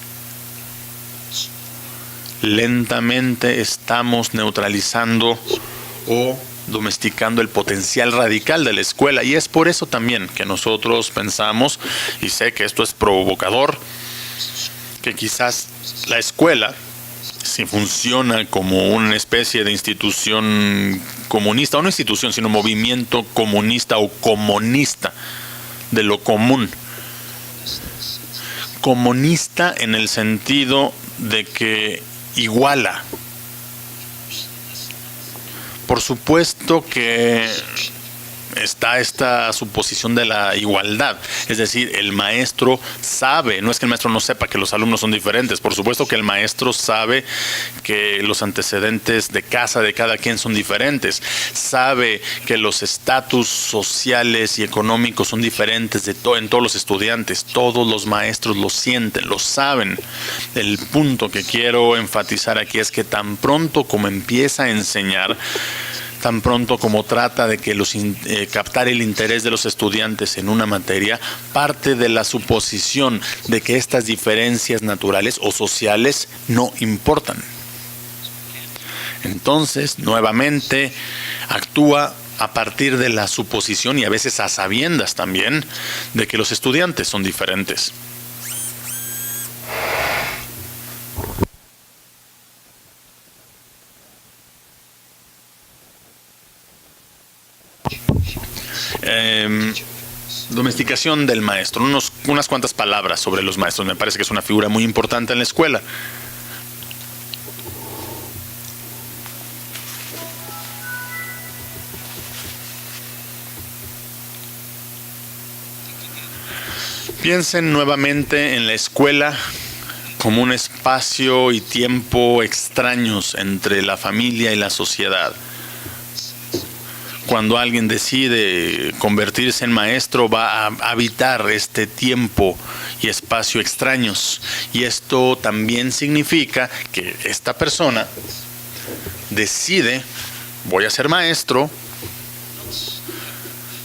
lentamente estamos neutralizando o domesticando el potencial radical de la escuela. Y es por eso también que nosotros pensamos, y sé que esto es provocador, que quizás la escuela, si funciona como una especie de institución comunista, o no institución, sino movimiento comunista o comunista de lo común. Comunista en el sentido de que iguala. Por supuesto que está esta suposición de la igualdad, es decir, el maestro sabe, no es que el maestro no sepa que los alumnos son diferentes, por supuesto que el maestro sabe que los antecedentes de casa de cada quien son diferentes, sabe que los estatus sociales y económicos son diferentes en todos los estudiantes, todos los maestros lo sienten, lo saben. El punto que quiero enfatizar aquí es que tan pronto como empieza a enseñar, tan pronto como trata de que captar el interés de los estudiantes en una materia, parte de la suposición de que estas diferencias naturales o sociales no importan. Entonces, nuevamente, actúa a partir de la suposición, y a veces a sabiendas también, de que los estudiantes son diferentes. Domesticación del maestro, unas cuantas palabras sobre los maestros. Me parece que es una figura muy importante en la escuela. Piensen nuevamente en la escuela como un espacio y tiempo extraños entre la familia y la sociedad. Cuando alguien decide convertirse en maestro, va a habitar este tiempo y espacio extraños. Y esto también significa que esta persona decide, voy a ser maestro,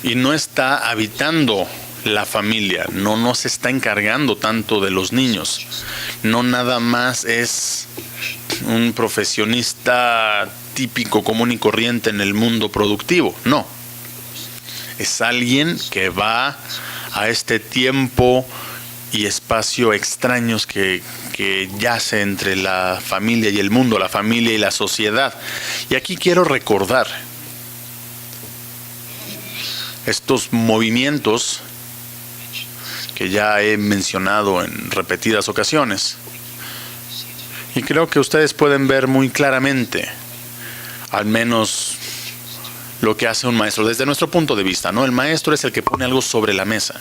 y no está habitando la familia, no se está encargando tanto de los niños. No nada más es un profesionista típico, común y corriente en el mundo productivo, no. Es alguien que va a este tiempo y espacio extraños que yace entre la familia y el mundo, la familia y la sociedad. Y aquí quiero recordar estos movimientos que ya he mencionado en repetidas ocasiones, Y creo que ustedes pueden ver muy claramente, al menos lo que hace un maestro desde nuestro punto de vista, ¿no? El maestro es el que pone algo sobre la mesa.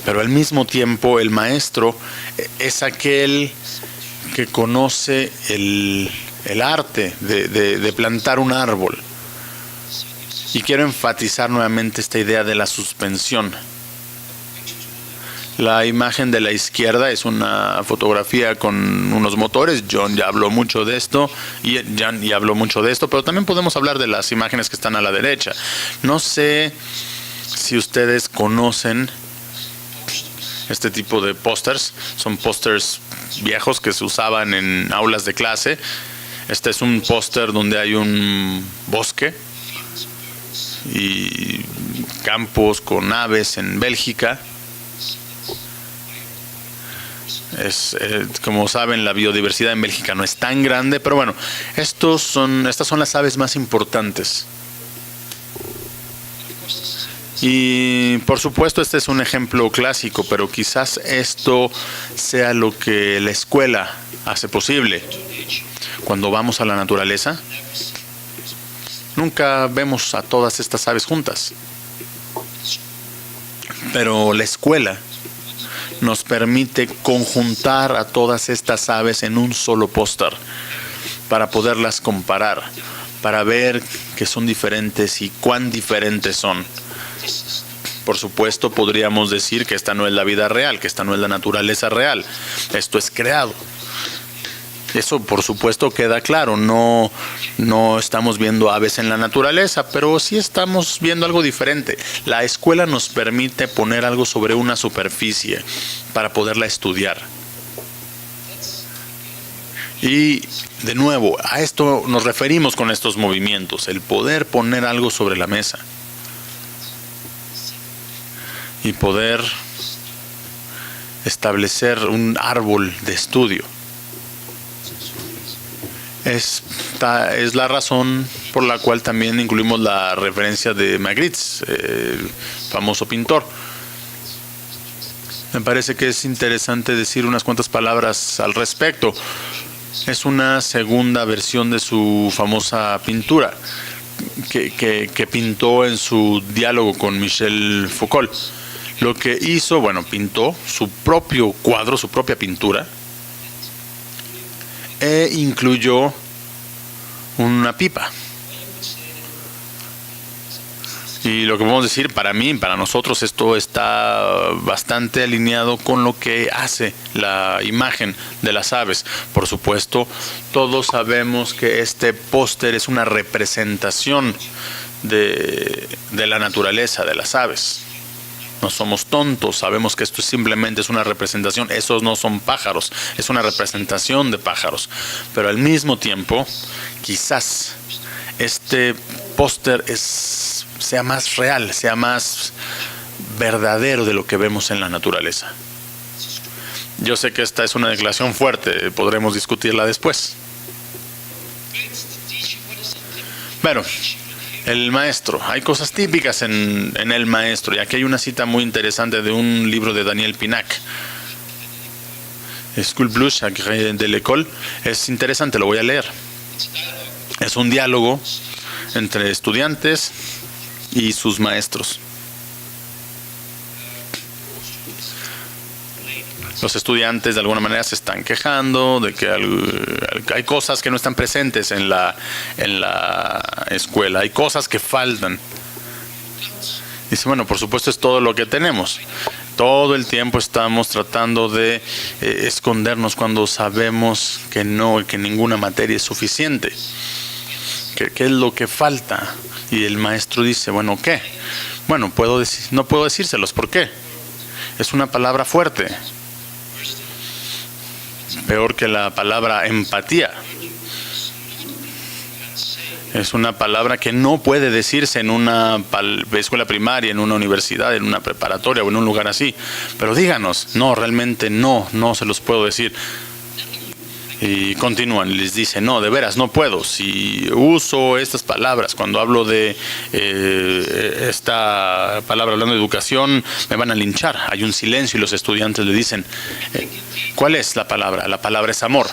Pero al mismo tiempo el maestro es aquel que conoce el arte de plantar un árbol. Y quiero enfatizar nuevamente esta idea de la suspensión. La imagen de la izquierda es una fotografía con unos motores. John ya habló mucho de esto, y Jan ya habló mucho de esto, pero también podemos hablar de las imágenes que están a la derecha. No sé si ustedes conocen este tipo de pósters. Son pósters viejos que se usaban en aulas de clase. Este es un póster donde hay un bosque y campos con aves en Bélgica. Como saben, la biodiversidad en Bélgica no es tan grande, pero bueno, estas son las aves más importantes. Y por supuesto este es un ejemplo clásico, pero quizás esto sea lo que la escuela hace posible. Cuando vamos a la naturaleza, nunca vemos a todas estas aves juntas. Pero la escuela nos permite conjuntar a todas estas aves en un solo póster para poderlas comparar, para ver que son diferentes y cuán diferentes son. Por supuesto, podríamos decir que esta no es la vida real, que esta no es la naturaleza real. Esto es creado. Eso, por supuesto, queda claro. No estamos viendo aves en la naturaleza, pero sí estamos viendo algo diferente. La escuela nos permite poner algo sobre una superficie para poderla estudiar. Y, de nuevo, a esto nos referimos con estos movimientos, el poder poner algo sobre la mesa y poder establecer un árbol de estudio. Esta es la razón por la cual también incluimos la referencia de Magritte, el famoso pintor. Me parece que es interesante decir unas cuantas palabras al respecto. Es una segunda versión de su famosa pintura que pintó en su diálogo con Michel Foucault. Lo que hizo, bueno, pintó su propio cuadro, su propia pintura, e incluyó una pipa. Y lo que podemos decir, para mí, para nosotros, esto está bastante alineado con lo que hace la imagen de las aves. Por supuesto, todos sabemos que este póster es una representación de la naturaleza, de las aves. No somos tontos, sabemos que esto simplemente es una representación. Esos no son pájaros, es una representación de pájaros. Pero al mismo tiempo, quizás este póster sea más real, sea más verdadero de lo que vemos en la naturaleza. Yo sé que esta es una declaración fuerte, podremos discutirla después. Bueno, el maestro. Hay cosas típicas en el maestro. Y aquí hay una cita muy interesante de un libro de Daniel Pinac, School Blues de l'École. Es interesante, lo voy a leer. Es un diálogo entre estudiantes y sus maestros. Los estudiantes de alguna manera se están quejando de que hay cosas que no están presentes en la escuela, hay cosas que faltan. Dice, bueno, por supuesto es todo lo que tenemos. Todo el tiempo estamos tratando de escondernos cuando sabemos que ninguna materia es suficiente. ¿Qué es lo que falta? Y el maestro dice, bueno, ¿qué? Bueno, no puedo decírselos, ¿por qué? Es una palabra fuerte. Peor que la palabra empatía. Es una palabra que no puede decirse en una escuela primaria, en una universidad, en una preparatoria o en un lugar así. Pero díganos, no, realmente no se los puedo decir. Y continúan, les dice, no, de veras, no puedo. Si uso estas palabras, cuando hablo de esta palabra hablando de educación, me van a linchar. Hay un silencio y los estudiantes le dicen, ¿cuál es la palabra? La palabra es amor.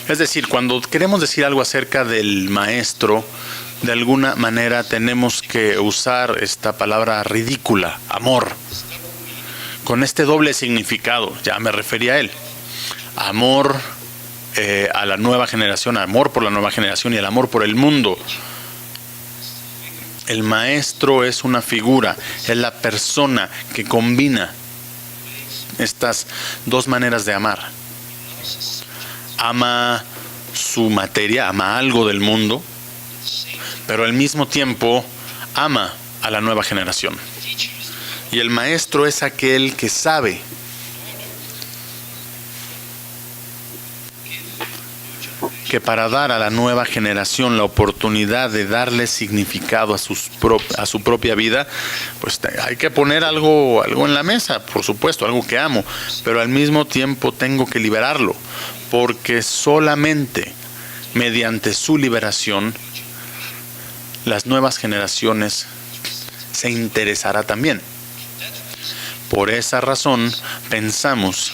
Es decir, cuando queremos decir algo acerca del maestro, de alguna manera tenemos que usar esta palabra ridícula, amor, con este doble significado. Ya me refería a él. Amor a la nueva generación, amor por la nueva generación y el amor por el mundo. El maestro es una figura, es la persona que combina estas dos maneras de amar. Ama su materia, ama algo del mundo, pero al mismo tiempo ama a la nueva generación. Y el maestro es aquel que sabe que para dar a la nueva generación la oportunidad de darle significado a su propia vida, pues hay que poner algo en la mesa, por supuesto, algo que amo, pero al mismo tiempo tengo que liberarlo, porque solamente mediante su liberación las nuevas generaciones se interesará también. Por esa razón pensamos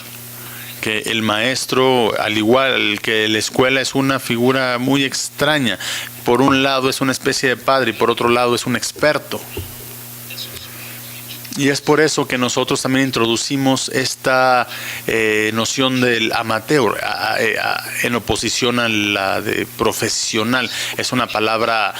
que el maestro, al igual que la escuela, es una figura muy extraña. Por un lado es una especie de padre y por otro lado es un experto. Y es por eso que nosotros también introducimos esta noción del amateur en oposición a la de profesional. Es una palabra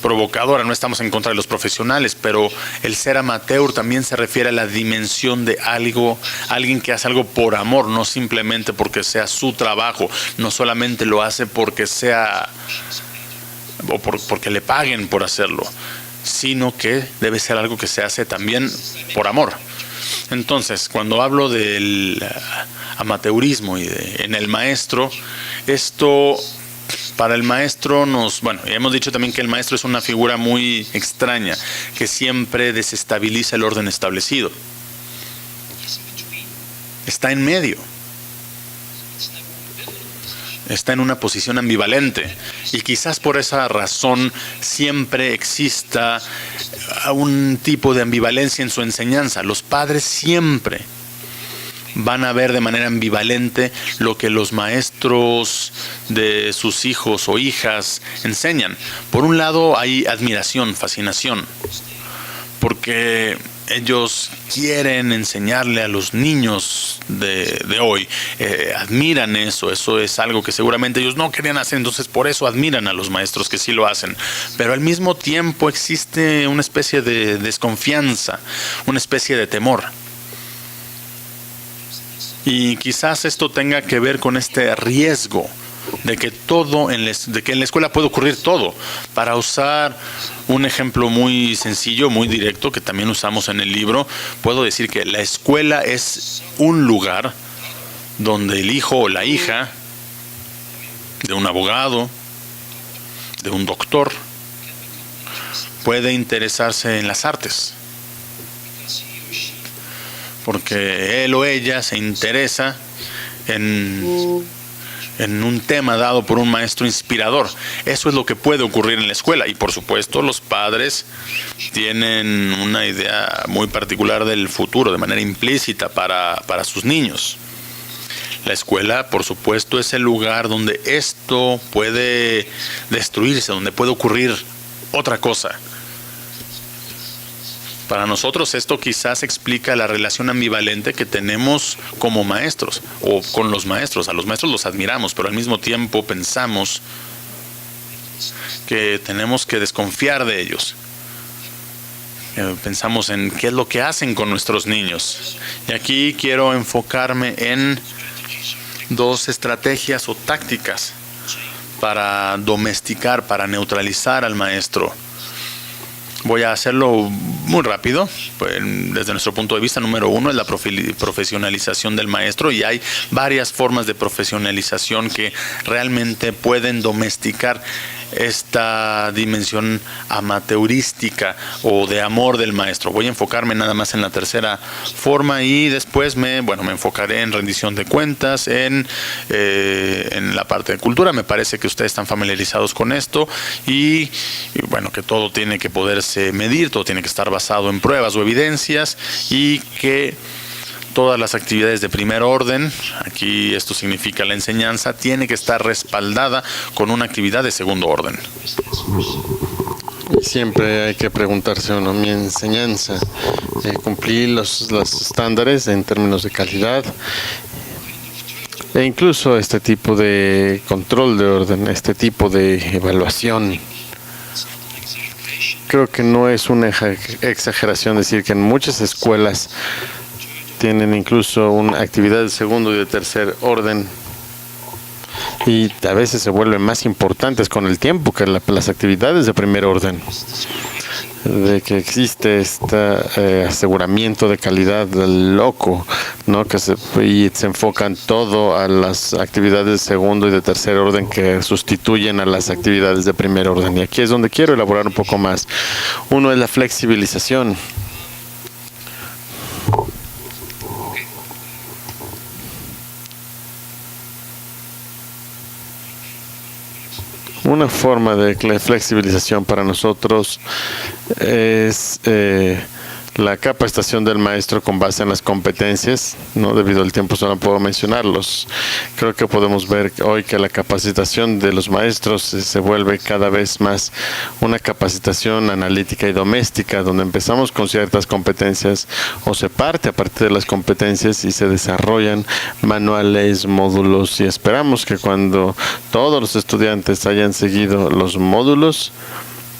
provocadora, no estamos en contra de los profesionales, pero el ser amateur también se refiere a la dimensión de alguien que hace algo por amor, no simplemente porque sea su trabajo, no solamente lo hace porque sea o porque le paguen por hacerlo, sino que debe ser algo que se hace también por amor. Entonces, cuando hablo del amateurismo y en el maestro, esto para el maestro ya hemos dicho también que el maestro es una figura muy extraña, que siempre desestabiliza el orden establecido. Está en medio. Está en una posición ambivalente y quizás por esa razón siempre exista un tipo de ambivalencia en su enseñanza. Los padres siempre van a ver de manera ambivalente lo que los maestros de sus hijos o hijas enseñan. Por un lado hay admiración, fascinación, porque ellos quieren enseñarle a los niños de hoy, admiran eso es algo que seguramente ellos no querían hacer, entonces por eso admiran a los maestros que sí lo hacen, pero al mismo tiempo existe una especie de desconfianza, una especie de temor. Y quizás esto tenga que ver con este riesgo de que en la escuela puede ocurrir todo. Para usar un ejemplo muy sencillo, muy directo, que también usamos en el libro, puedo decir que la escuela es un lugar donde el hijo o la hija de un abogado, de un doctor, puede interesarse en las artes, porque él o ella se interesa en un tema dado por un maestro inspirador. Eso es lo que puede ocurrir en la escuela. Y por supuesto los padres tienen una idea muy particular del futuro, de manera implícita para sus niños. La escuela, por supuesto, es el lugar donde esto puede destruirse, donde puede ocurrir otra cosa. Para nosotros esto quizás explica la relación ambivalente que tenemos como maestros o con los maestros. A los maestros los admiramos, pero al mismo tiempo pensamos que tenemos que desconfiar de ellos. Pensamos en qué es lo que hacen con nuestros niños. Y aquí quiero enfocarme en dos estrategias o tácticas para domesticar, para neutralizar al maestro. Voy a hacerlo muy rápido. Desde nuestro punto de vista, número uno es la profesionalización del maestro, y hay varias formas de profesionalización que realmente pueden domesticar esta dimensión amateurística o de amor del maestro. Voy a enfocarme nada más en la tercera forma y después me enfocaré en rendición de cuentas, en la parte de cultura. Me parece que ustedes están familiarizados con esto y que todo tiene que poderse medir, todo tiene que estar basado en pruebas o evidencias y que todas las actividades de primer orden, aquí esto significa la enseñanza, tiene que estar respaldada con una actividad de segundo orden. Siempre hay que preguntarse uno, mi enseñanza, ¿cumplí los estándares en términos de calidad? E incluso este tipo de control de orden, este tipo de evaluación. Creo que no es una exageración decir que en muchas escuelas tienen incluso una actividad de segundo y de tercer orden y a veces se vuelven más importantes con el tiempo que las actividades de primer orden, de que existe este aseguramiento de calidad loco, ¿no? Y se enfocan todo a las actividades de segundo y de tercer orden que sustituyen a las actividades de primer orden. Y aquí es donde quiero elaborar un poco más. Uno es la flexibilización. Una forma de flexibilización para nosotros es la capacitación del maestro con base en las competencias, no debido al tiempo solo puedo mencionarlos. Creo que podemos ver hoy que la capacitación de los maestros se vuelve cada vez más una capacitación analítica y doméstica, donde empezamos con ciertas competencias o se parte a partir de las competencias y se desarrollan manuales, módulos, y esperamos que cuando todos los estudiantes hayan seguido los módulos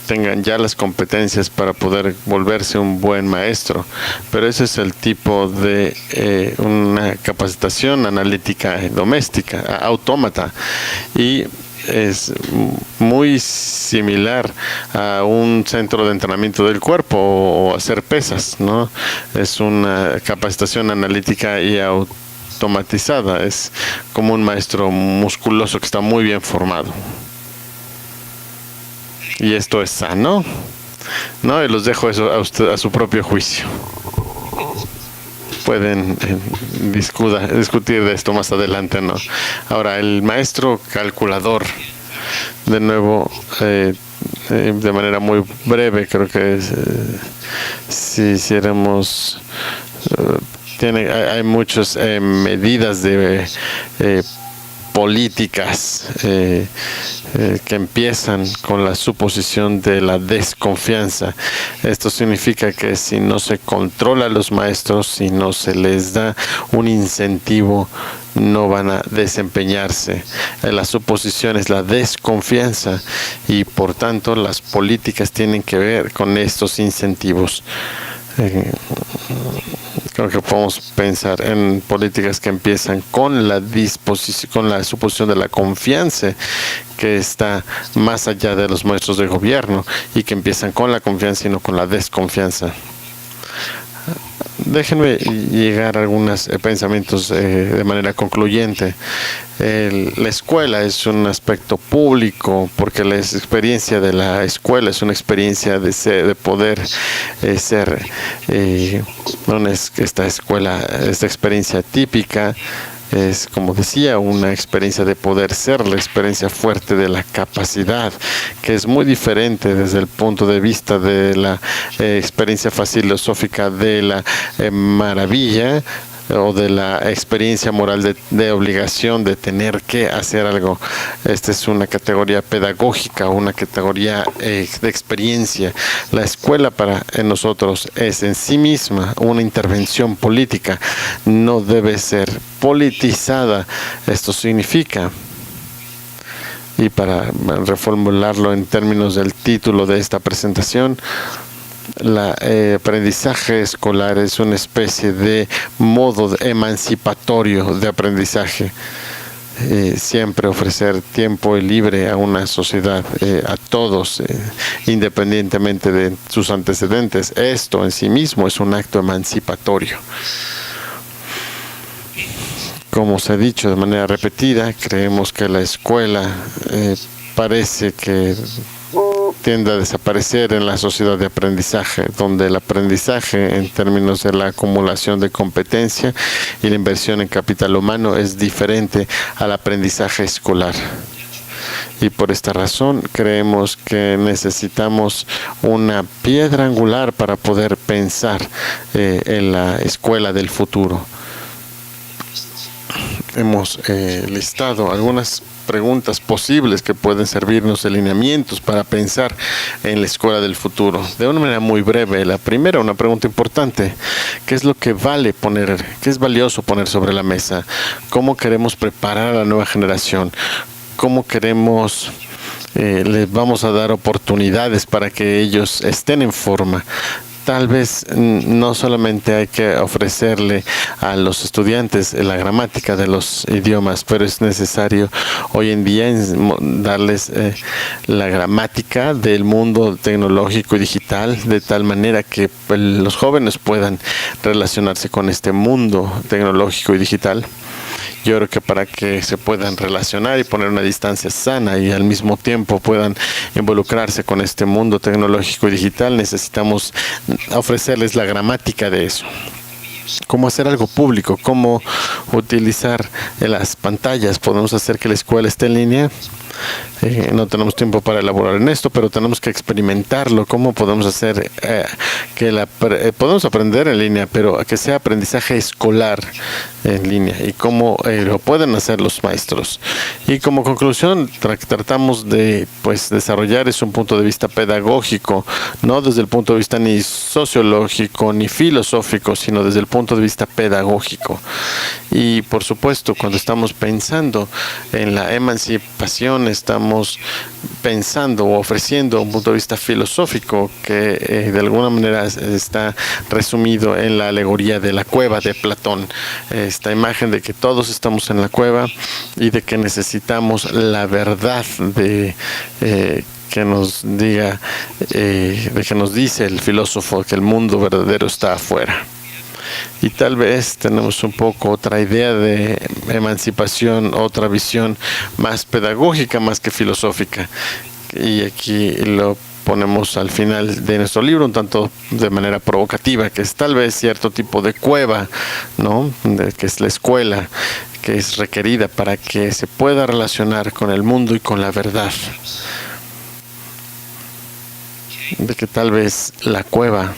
tengan ya las competencias para poder volverse un buen maestro. Pero ese es el tipo de una capacitación analítica doméstica, autómata, y es muy similar a un centro de entrenamiento del cuerpo o hacer pesas, ¿no? Es una capacitación analítica y automatizada, es como un maestro musculoso que está muy bien formado. Y esto es sano, ¿no? Y los dejo eso a su propio juicio. Pueden discutir de esto más adelante, ¿no? Ahora, el maestro calculador, de nuevo, de manera muy breve, creo que si hiciéramos, hay muchas medidas de políticas que empiezan con la suposición de la desconfianza. Esto significa que si no se controla a los maestros, si no se les da un incentivo, no van a desempeñarse. La suposición es la desconfianza y por tanto las políticas tienen que ver con estos incentivos. Creo que podemos pensar en políticas que empiezan con la suposición de la confianza, que está más allá de los maestros de gobierno, y que empiezan con la confianza y no con la desconfianza. Déjenme llegar a algunos pensamientos de manera concluyente. La escuela es un aspecto público porque la experiencia de la escuela es una experiencia de poder ser esta experiencia típica. Es, como decía, una experiencia de poder ser, la experiencia fuerte de la capacidad, que es muy diferente desde el punto de vista de la experiencia filosófica de la maravilla o de la experiencia moral de obligación de tener que hacer algo. Esta es una categoría pedagógica, una categoría de experiencia. La escuela para nosotros es en sí misma una intervención política, no debe ser politizada. Esto significa, y para reformularlo en términos del título de esta presentación, el aprendizaje escolar es una especie de modo emancipatorio de aprendizaje. Siempre ofrecer tiempo libre a una sociedad, a todos, independientemente de sus antecedentes. Esto en sí mismo es un acto emancipatorio. Como se ha dicho de manera repetida, creemos que la escuela parece que tiende a desaparecer en la sociedad de aprendizaje, donde el aprendizaje en términos de la acumulación de competencia y la inversión en capital humano es diferente al aprendizaje escolar. Y por esta razón creemos que necesitamos una piedra angular para poder pensar en la escuela del futuro. Hemos listado algunas preguntas posibles que pueden servirnos de lineamientos para pensar en la escuela del futuro. De una manera muy breve, la primera, una pregunta importante: ¿qué es lo que vale poner, qué es valioso poner sobre la mesa? ¿Cómo queremos preparar a la nueva generación? ¿Cómo queremos, les vamos a dar oportunidades para que ellos estén en forma? Tal vez no solamente hay que ofrecerle a los estudiantes la gramática de los idiomas, pero es necesario hoy en día darles la gramática del mundo tecnológico y digital, de tal manera que los jóvenes puedan relacionarse con este mundo tecnológico y digital. Yo creo que para que se puedan relacionar y poner una distancia sana y al mismo tiempo puedan involucrarse con este mundo tecnológico y digital, necesitamos ofrecerles la gramática de eso. Cómo hacer algo público, cómo utilizar las pantallas. Podemos hacer que la escuela esté en línea. No tenemos tiempo para elaborar en esto, pero tenemos que experimentarlo. ¿Cómo podemos hacer podemos aprender en línea, pero que sea aprendizaje escolar en línea? Y cómo lo pueden hacer los maestros. Y como conclusión, tratamos de desarrollar un punto de vista pedagógico, no desde el punto de vista ni sociológico ni filosófico, sino desde el punto de vista pedagógico. Y por supuesto, cuando estamos pensando en la emancipación, estamos pensando o ofreciendo un punto de vista filosófico que de alguna manera está resumido en la alegoría de la cueva de Platón. Esta imagen de que todos estamos en la cueva y de que necesitamos la verdad que nos diga, de que nos dice el filósofo que el mundo verdadero está afuera. Y tal vez tenemos un poco otra idea de emancipación, otra visión más pedagógica, más que filosófica. Y aquí lo ponemos al final de nuestro libro, un tanto de manera provocativa, que es tal vez cierto tipo de cueva, ¿no? Que es la escuela, que es requerida para que se pueda relacionar con el mundo y con la verdad. De que tal vez la cueva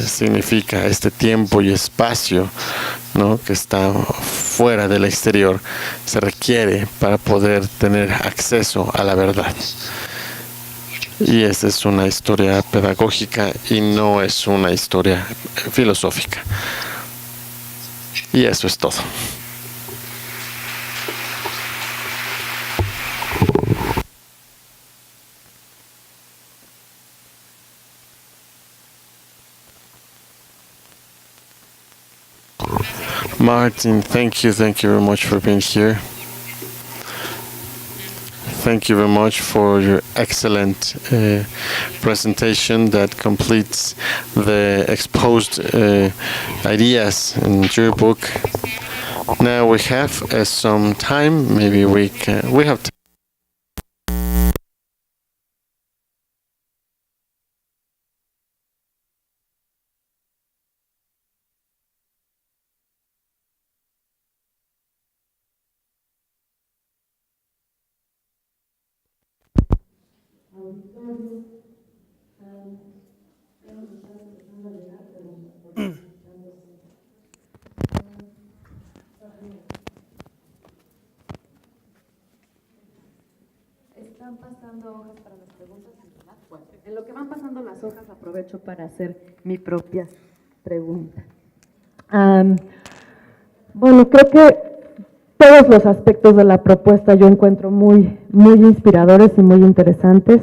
significa este tiempo y espacio, ¿no?, que está fuera del exterior, se requiere para poder tener acceso a la verdad. Y esta es una historia pedagógica y no es una historia filosófica. Y eso es todo. Martin, thank you very much for being here. Thank you very much for your excellent presentation that completes the exposed ideas in your book. Now we have some time. Maybe we have time. Están pasando hojas para las preguntas. Bueno, en lo que van pasando las hojas aprovecho para hacer mi propia pregunta. Bueno, creo que todos los aspectos de la propuesta yo encuentro muy inspiradores y muy interesantes.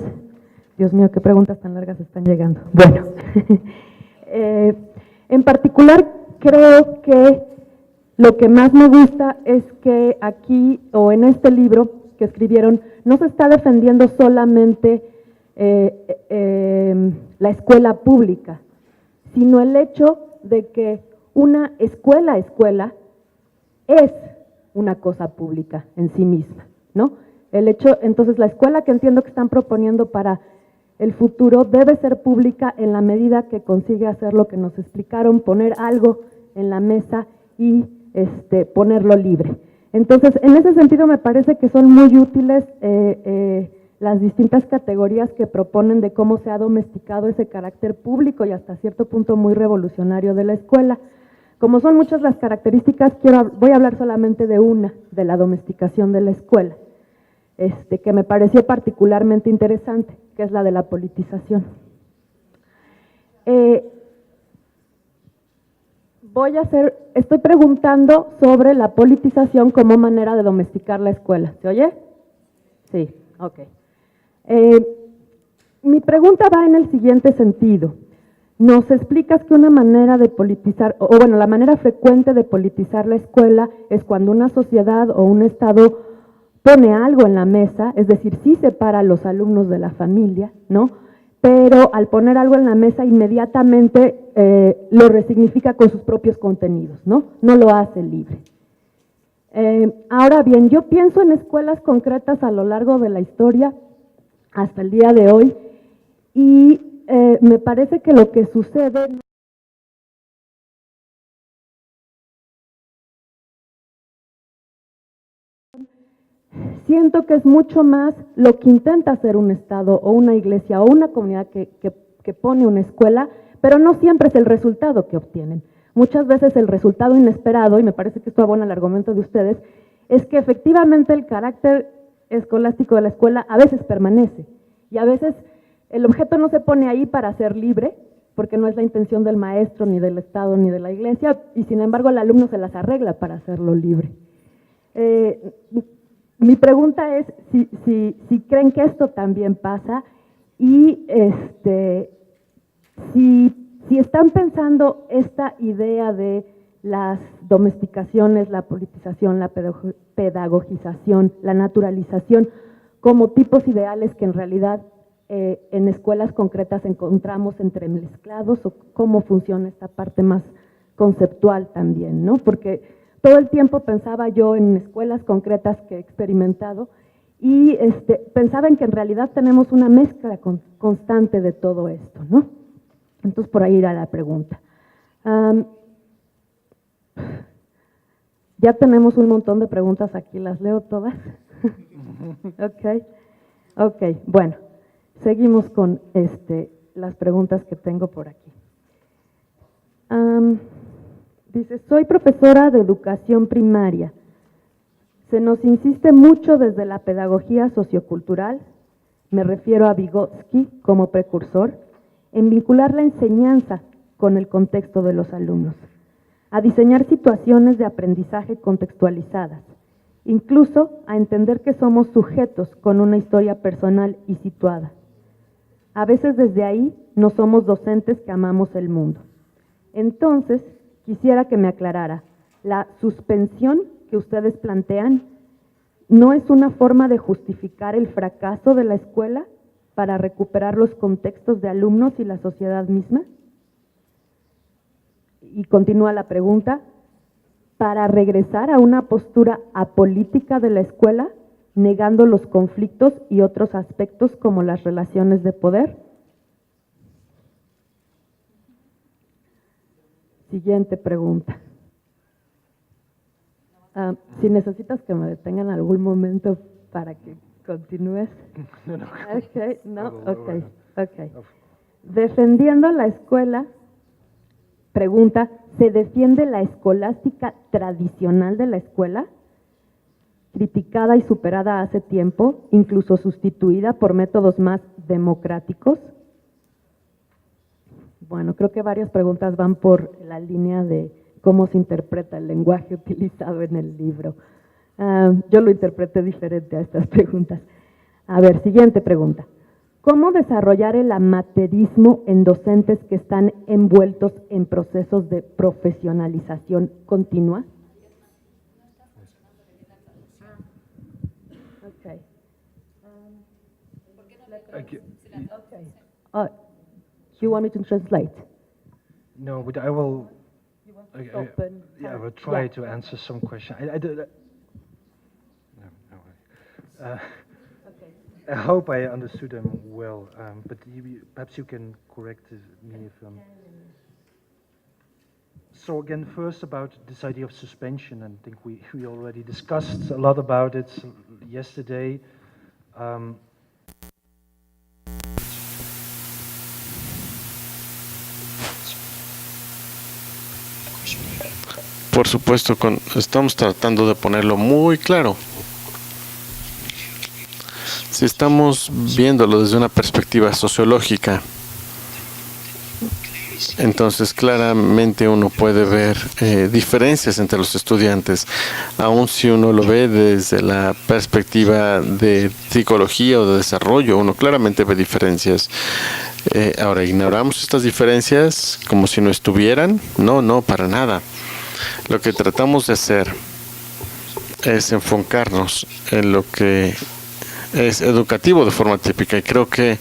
Dios mío, qué preguntas tan largas están llegando. Bueno, en particular creo que lo que más me gusta es que aquí o en este libro que escribieron no se está defendiendo solamente la escuela pública, sino el hecho de que una escuela es una cosa pública en sí misma, ¿no? El hecho, entonces, la escuela que entiendo que están proponiendo para el futuro debe ser pública en la medida que consigue hacer lo que nos explicaron, poner algo en la mesa y ponerlo libre. Entonces, en ese sentido me parece que son muy útiles las distintas categorías que proponen de cómo se ha domesticado ese carácter público y hasta cierto punto muy revolucionario de la escuela. Como son muchas las características, voy a hablar solamente de una, de la domesticación de la escuela, que me pareció particularmente interesante, que es la de la politización. Estoy preguntando sobre la politización como manera de domesticar la escuela. ¿Se oye? Sí, ok. Mi pregunta va en el siguiente sentido. Nos explicas que una manera de politizar, o bueno, la manera frecuente de politizar la escuela es cuando una sociedad o un Estado pone algo en la mesa, es decir, sí separa a los alumnos de la familia, ¿no? Pero al poner algo en la mesa inmediatamente lo resignifica con sus propios contenidos, ¿no? No lo hace libre. Ahora bien, yo pienso en escuelas concretas a lo largo de la historia, hasta el día de hoy, y me parece que lo que sucede siento que es mucho más lo que intenta hacer un Estado o una iglesia o una comunidad que pone una escuela, pero no siempre es el resultado que obtienen. Muchas veces el resultado inesperado, y me parece que esto abona el argumento de ustedes, es que efectivamente el carácter escolástico de la escuela a veces permanece y a veces el objeto no se pone ahí para ser libre, porque no es la intención del maestro, ni del Estado, ni de la iglesia, y sin embargo el alumno se las arregla para hacerlo libre. Mi pregunta es si creen que esto también pasa y si están pensando esta idea de las domesticaciones, la politización, la pedagogización, la naturalización, como tipos ideales que en realidad en escuelas concretas encontramos entremezclados, o cómo funciona esta parte más conceptual también, ¿no? Porque todo el tiempo pensaba yo en escuelas concretas que he experimentado y pensaba en que en realidad tenemos una mezcla constante de todo esto, ¿no? Entonces, por ahí irá la pregunta. Ya tenemos un montón de preguntas aquí, ¿las leo todas? Ok, bueno, seguimos con las preguntas que tengo por aquí. Dice, soy profesora de educación primaria. Se nos insiste mucho desde la pedagogía sociocultural, me refiero a Vygotsky como precursor, en vincular la enseñanza con el contexto de los alumnos, a diseñar situaciones de aprendizaje contextualizadas, incluso a entender que somos sujetos con una historia personal y situada. A veces desde ahí no somos docentes que amamos el mundo. Entonces, quisiera que me aclarara, la suspensión que ustedes plantean no es una forma de justificar el fracaso de la escuela para recuperar los contextos de alumnos y la sociedad misma. Y continúa la pregunta, para regresar a una postura apolítica de la escuela, negando los conflictos y otros aspectos como las relaciones de poder. Siguiente pregunta. Si necesitas que me detengan algún momento para que continúes. Ok. Defendiendo la escuela, pregunta, ¿se defiende la escolástica tradicional de la escuela? Criticada y superada hace tiempo, incluso sustituida por métodos más democráticos. Bueno, creo que varias preguntas van por la línea de cómo se interpreta el lenguaje utilizado en el libro. Yo lo interpreté diferente a estas preguntas. A ver, siguiente pregunta. ¿Cómo desarrollar el amateurismo en docentes que están envueltos en procesos de profesionalización continua? Okay. Do you want me to translate? No, but I will. You want to stop and Yeah, I will try to answer some question. I do that. No. I hope I understood them well, but perhaps you can correct me if So again, first about this idea of suspension, and I think we already discussed a lot about it yesterday. Por supuesto, estamos tratando de ponerlo muy claro. Si estamos viéndolo desde una perspectiva sociológica, entonces claramente uno puede ver diferencias entre los estudiantes, aun si uno lo ve desde la perspectiva de psicología o de desarrollo, uno claramente ve diferencias. Ahora, ¿ignoramos estas diferencias como si no estuvieran? No, para nada. Lo que tratamos de hacer es enfocarnos en lo que es educativo de forma típica, y creo que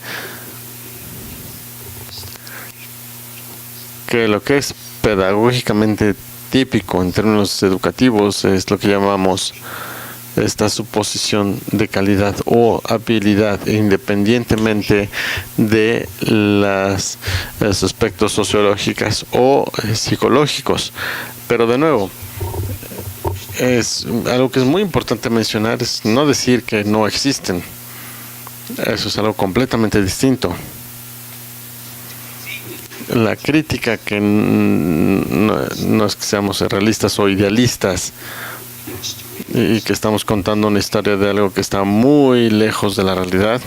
lo que es pedagógicamente típico en términos educativos es lo que llamamos esta suposición de calidad o habilidad, independientemente de los aspectos sociológicos o psicológicos. Pero de nuevo, es algo que es muy importante mencionar, es no decir que no existen. Eso es algo completamente distinto. La crítica, que no es que seamos realistas o idealistas y que estamos contando una historia de algo que está muy lejos de la realidad,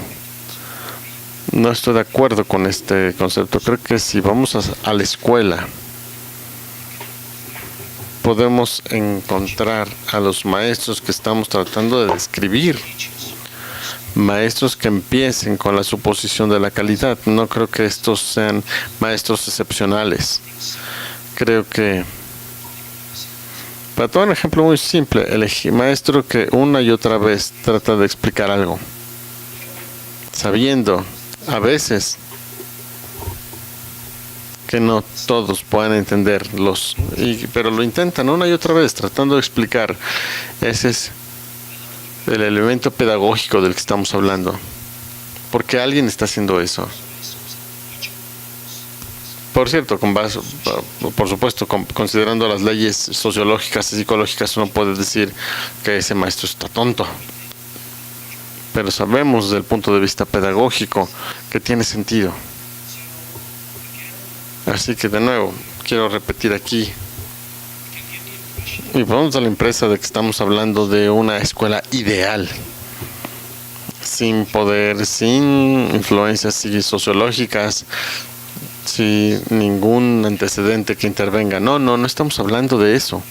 no estoy de acuerdo con este concepto. Creo que si vamos a la escuela, podemos encontrar a los maestros que estamos tratando de describir. Maestros que empiecen con la suposición de la calidad. No creo que estos sean maestros excepcionales. Creo que, para tomar un ejemplo muy simple, el maestro que una y otra vez trata de explicar algo, sabiendo a veces que no todos puedan entenderlos, pero lo intentan una y otra vez tratando de explicar. Ese es el elemento pedagógico del que estamos hablando, porque alguien está haciendo eso. Por cierto, por supuesto, considerando las leyes sociológicas y psicológicas, uno puede decir que ese maestro está tonto, pero sabemos desde el punto de vista pedagógico que tiene sentido. Así que de nuevo, quiero repetir aquí, y podemos dar la impresión de que estamos hablando de una escuela ideal, sin poder, sin influencias sociológicas, sin ningún antecedente que intervenga. No estamos hablando de eso.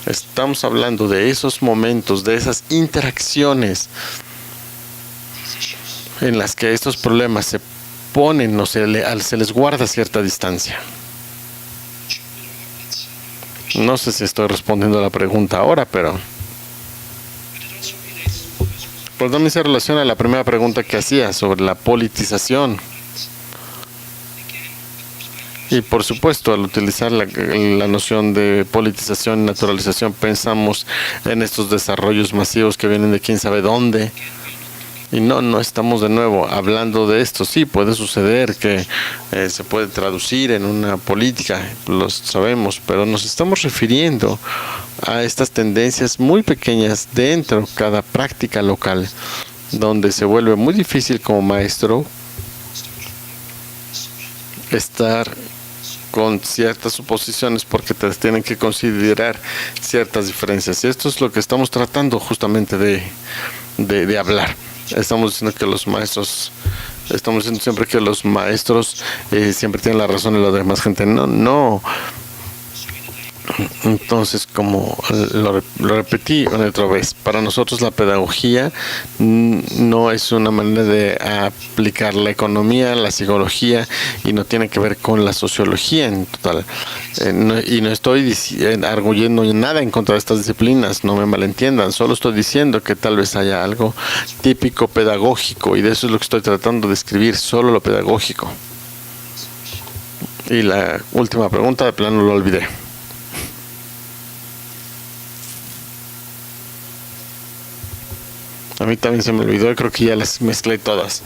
Estamos hablando de esos momentos, de esas interacciones en las que estos problemas se ponen o se les guarda cierta distancia. No sé si estoy respondiendo a la pregunta ahora, pero pues también se relaciona a la primera pregunta que hacía sobre la politización. Y por supuesto, al utilizar la noción de politización y naturalización, pensamos en estos desarrollos masivos que vienen de quién sabe dónde. Y no estamos de nuevo hablando de esto. Sí, puede suceder que se puede traducir en una política, lo sabemos, pero nos estamos refiriendo a estas tendencias muy pequeñas dentro de cada práctica local, donde se vuelve muy difícil como maestro estar con ciertas suposiciones porque te tienen que considerar ciertas diferencias. Y esto es lo que estamos tratando justamente de hablar. Estamos diciendo siempre que los maestros siempre tienen la razón y la demás gente no. Entonces, como lo repetí una y otra vez, para nosotros la pedagogía no es una manera de aplicar la economía, la psicología, y no tiene que ver con la sociología en total. Y no estoy arguyendo nada en contra de estas disciplinas, no me malentiendan, solo estoy diciendo que tal vez haya algo típico pedagógico, y de eso es lo que estoy tratando de escribir, solo lo pedagógico. Y la última pregunta, de plano lo olvidé. A mí también se me olvidó y creo que ya las mezclé todas.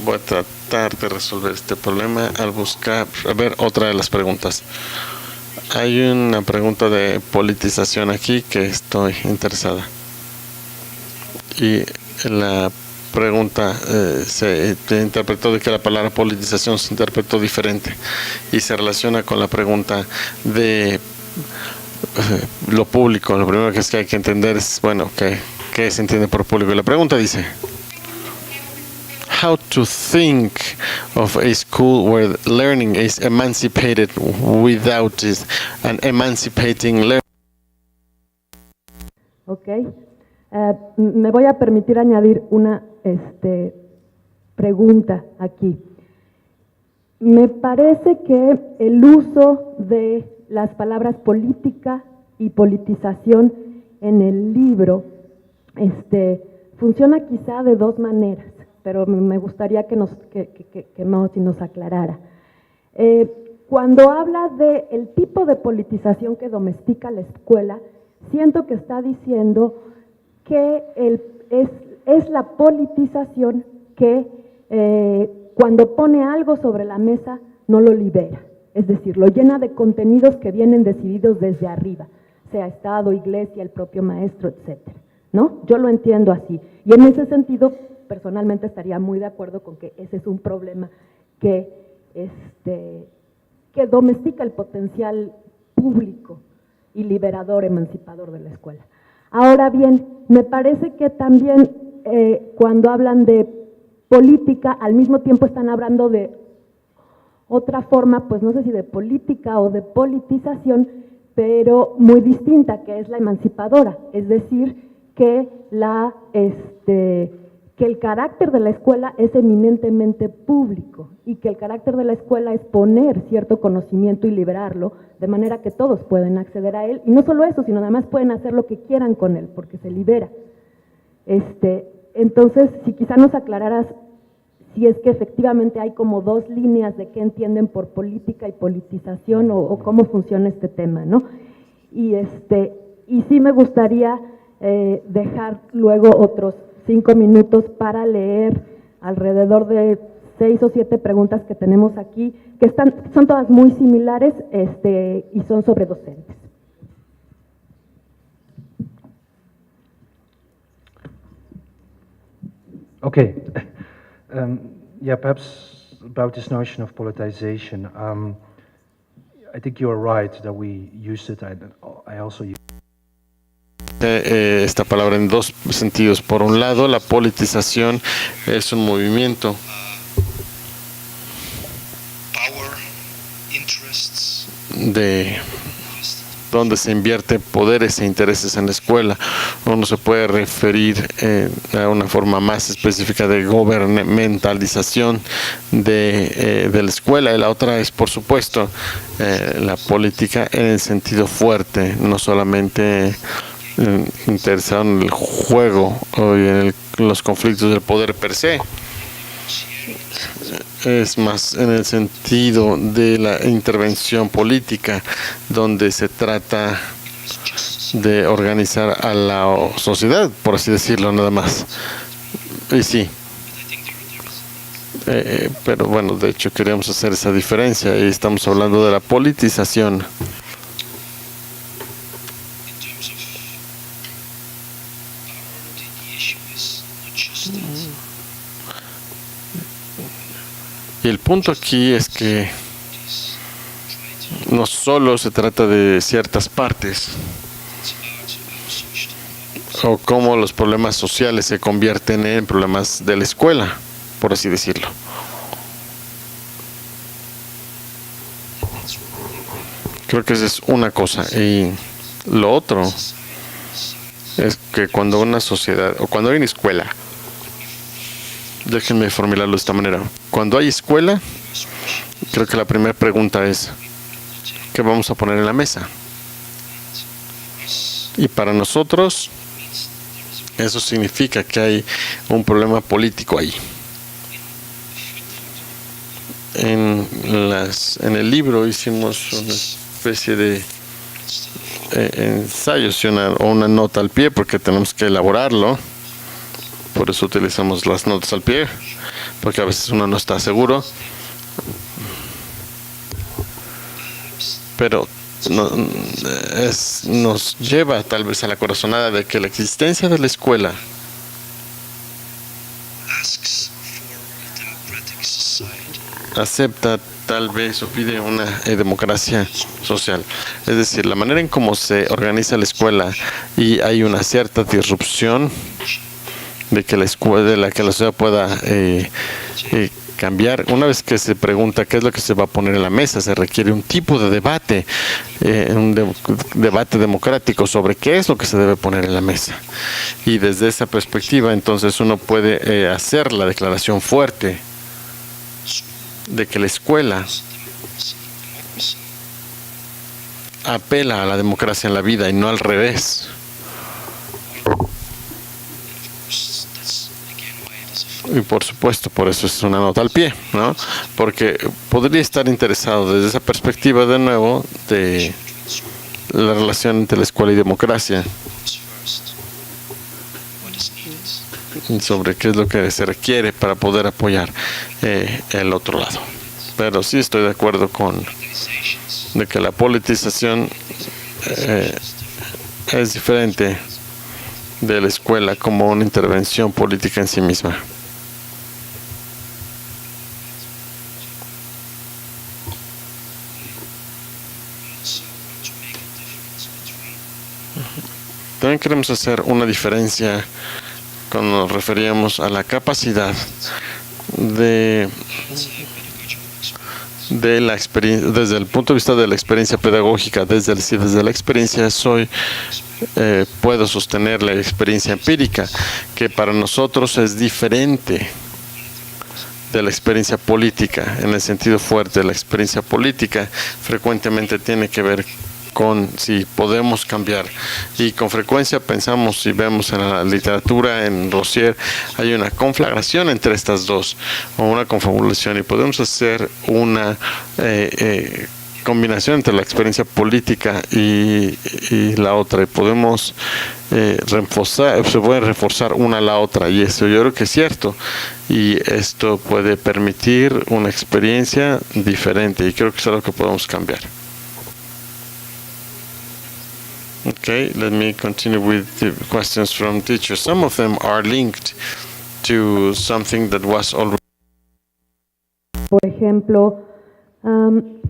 Voy a tratar de resolver este problema al buscar, a ver, otra de las preguntas. Hay una pregunta de politización aquí que estoy interesada. Y la pregunta se interpretó de que la palabra politización se interpretó diferente y se relaciona con la pregunta de lo público. Lo primero que es que hay que entender es, bueno, ¿qué se entiende por público? Y la pregunta dice: how to think of a school where learning is emancipated without an emancipating learning. Ok. Me voy a permitir añadir una pregunta aquí. Me parece que el uso de las palabras política y politización en el libro funciona quizá de dos maneras, pero me gustaría que Mausi nos aclarara. Cuando habla del tipo de politización que domestica la escuela, siento que está diciendo que es la politización que cuando pone algo sobre la mesa no lo libera, es decir, lo llena de contenidos que vienen decididos desde arriba, sea Estado, Iglesia, el propio maestro, etcétera, ¿no? Yo lo entiendo así, y en ese sentido, personalmente estaría muy de acuerdo con que ese es un problema que domestica el potencial público y liberador, emancipador de la escuela. Ahora bien, me parece que también cuando hablan de política, al mismo tiempo están hablando de otra forma, pues no sé si de política o de politización, pero muy distinta, que es la emancipadora, es decir, que el carácter de la escuela es eminentemente público y que el carácter de la escuela es poner cierto conocimiento y liberarlo de manera que todos pueden acceder a él, y no solo eso, sino además pueden hacer lo que quieran con él, porque se libera. Entonces, si quizá nos aclararas si es que efectivamente hay como dos líneas de qué entienden por política y politización o cómo funciona este tema, ¿no? Y sí me gustaría dejar luego otros 5 minutos para leer alrededor de 6 o 7 preguntas que tenemos aquí, que son todas muy similares y son sobre docentes. Okay. Yeah, perhaps about this notion of politicization. I think you are right that we use it. I also use esta palabra en dos sentidos. Por un lado, la politización es un movimiento de donde se invierte poderes e intereses en la escuela. Uno se puede referir a una forma más específica de gubernamentalización de la escuela, y la otra es, por supuesto, la política en el sentido fuerte, no solamente interesado en el juego o en los conflictos del poder per se. Es más en el sentido de la intervención política, donde se trata de organizar a la sociedad, por así decirlo, nada más. Y sí, pero bueno, de hecho queríamos hacer esa diferencia y estamos hablando de la politización. Y el punto aquí es que no solo se trata de ciertas partes o cómo los problemas sociales se convierten en problemas de la escuela, por así decirlo. Creo que esa es una cosa. Y lo otro es que cuando una sociedad o cuando hay una escuela, déjenme formularlo de esta manera. Cuando hay escuela, creo que la primera pregunta es: ¿qué vamos a poner en la mesa? Y para nosotros, eso significa que hay un problema político ahí. En el libro hicimos una especie de ensayos o una nota al pie, porque tenemos que elaborarlo. por eso utilizamos las notas al pie, porque a veces uno no está seguro. Pero nos lleva tal vez a la corazonada de que la existencia de la escuela acepta tal vez o pide una democracia social. Es decir, la manera en cómo se organiza la escuela y hay una cierta disrupción de que la escuela, de la que la sociedad pueda cambiar. Una vez que se pregunta qué es lo que se va a poner en la mesa, se requiere un tipo de debate, debate democrático sobre qué es lo que se debe poner en la mesa. Y desde esa perspectiva, entonces uno puede hacer la declaración fuerte de que la escuela apela a la democracia en la vida y no al revés. Y por supuesto, por eso es una nota al pie, ¿no? Porque podría estar interesado desde esa perspectiva de nuevo de la relación entre la escuela y democracia, sobre qué es lo que se requiere para poder apoyar el otro lado. Pero sí estoy de acuerdo con de que la politización es diferente de la escuela como una intervención política en sí misma. También queremos hacer una diferencia cuando nos referíamos a la capacidad de la experiencia, desde el punto de vista de la experiencia pedagógica, desde la experiencia puedo sostener la experiencia empírica, que para nosotros es diferente de la experiencia política, en el sentido fuerte. La experiencia política frecuentemente tiene que ver con si podemos cambiar, y con frecuencia pensamos, si vemos en la literatura, en Rozier, hay una conflagración entre estas dos, o una confabulación, y podemos hacer una combinación entre la experiencia política y la otra, y podemos se puede reforzar una a la otra, y eso yo creo que es cierto, y esto puede permitir una experiencia diferente, y creo que es algo que podemos cambiar. Okay, let me continue with the questions from teachers. Some of them are linked to something that was already. Por ejemplo,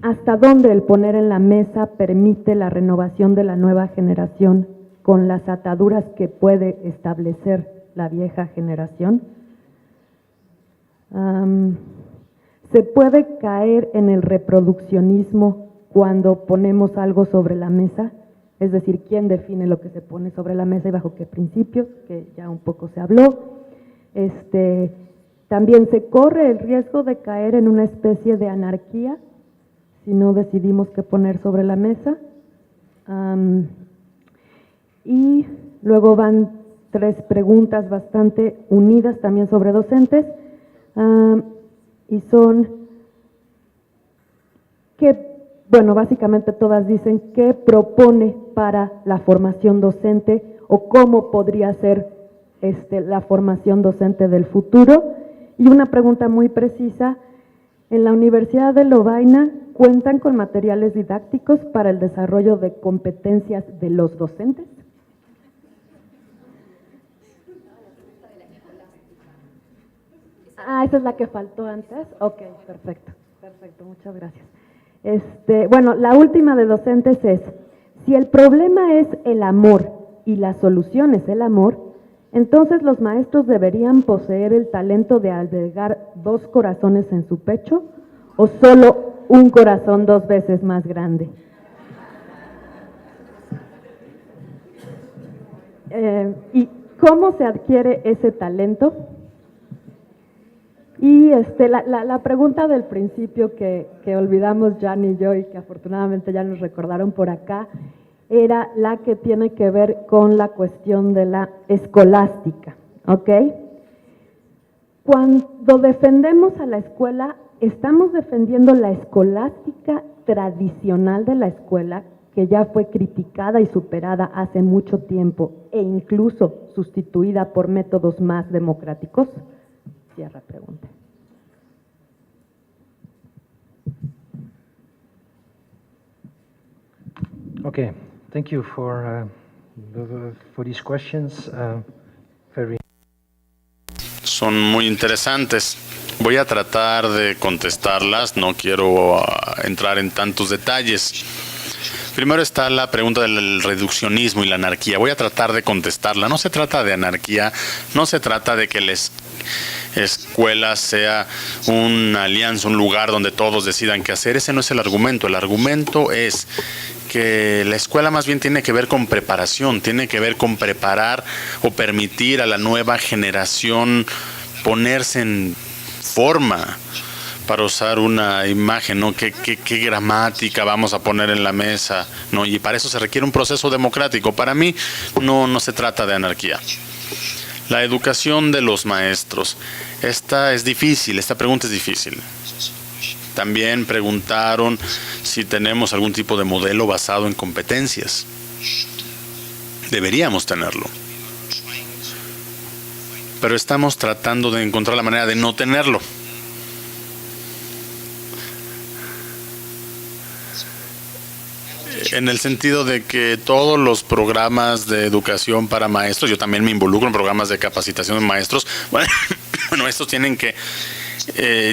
¿hasta dónde el poner en la mesa permite la renovación de la nueva generación con las ataduras que puede establecer la vieja generación? ¿Se puede caer en el reproduccionismo cuando ponemos algo sobre la mesa? Es decir, ¿quién define lo que se pone sobre la mesa y bajo qué principios? Que ya un poco se habló. También se corre el riesgo de caer en una especie de anarquía si no decidimos qué poner sobre la mesa. Y luego van 3 preguntas bastante unidas también sobre docentes, y son bueno, básicamente todas dicen qué propone para la formación docente o cómo podría ser la formación docente del futuro. Y una pregunta muy precisa: ¿en la Universidad de Lovaina cuentan con materiales didácticos para el desarrollo de competencias de los docentes? Esa es la que faltó antes. Ok, perfecto, muchas gracias. Bueno, la última de docentes es: si el problema es el amor y la solución es el amor, entonces los maestros deberían poseer el talento de albergar 2 corazones en su pecho, o solo un corazón 2 veces más grande. ¿Y cómo se adquiere ese talento? Y la pregunta del principio que olvidamos Jan y yo, y que afortunadamente ya nos recordaron por acá, era la que tiene que ver con la cuestión de la escolástica, ¿ok? Cuando defendemos a la escuela, estamos defendiendo la escolástica tradicional de la escuela, que ya fue criticada y superada hace mucho tiempo e incluso sustituida por métodos más democráticos? Cierra pregunta. Okay, thank you for these questions. Very. Son muy interesantes. Voy a tratar de contestarlas, no quiero entrar en tantos detalles. Primero está la pregunta del reduccionismo y la anarquía. Voy a tratar de contestarla. No se trata de anarquía, no se trata de que la escuela sea una alianza, un lugar donde todos decidan qué hacer. Ese no es el argumento. El argumento es que la escuela más bien tiene que ver con preparación, tiene que ver con preparar o permitir a la nueva generación ponerse en forma, para usar una imagen, ¿no? ¿Qué gramática vamos a poner en la mesa? ¿No? Y para eso se requiere un proceso democrático. Para mí no se trata de anarquía. La educación de los maestros. Esta es difícil, esta pregunta es difícil. También preguntaron si tenemos algún tipo de modelo basado en competencias. Deberíamos tenerlo. Pero estamos tratando de encontrar la manera de no tenerlo. En el sentido de que todos los programas de educación para maestros, yo también me involucro en programas de capacitación de maestros, bueno, estos tienen que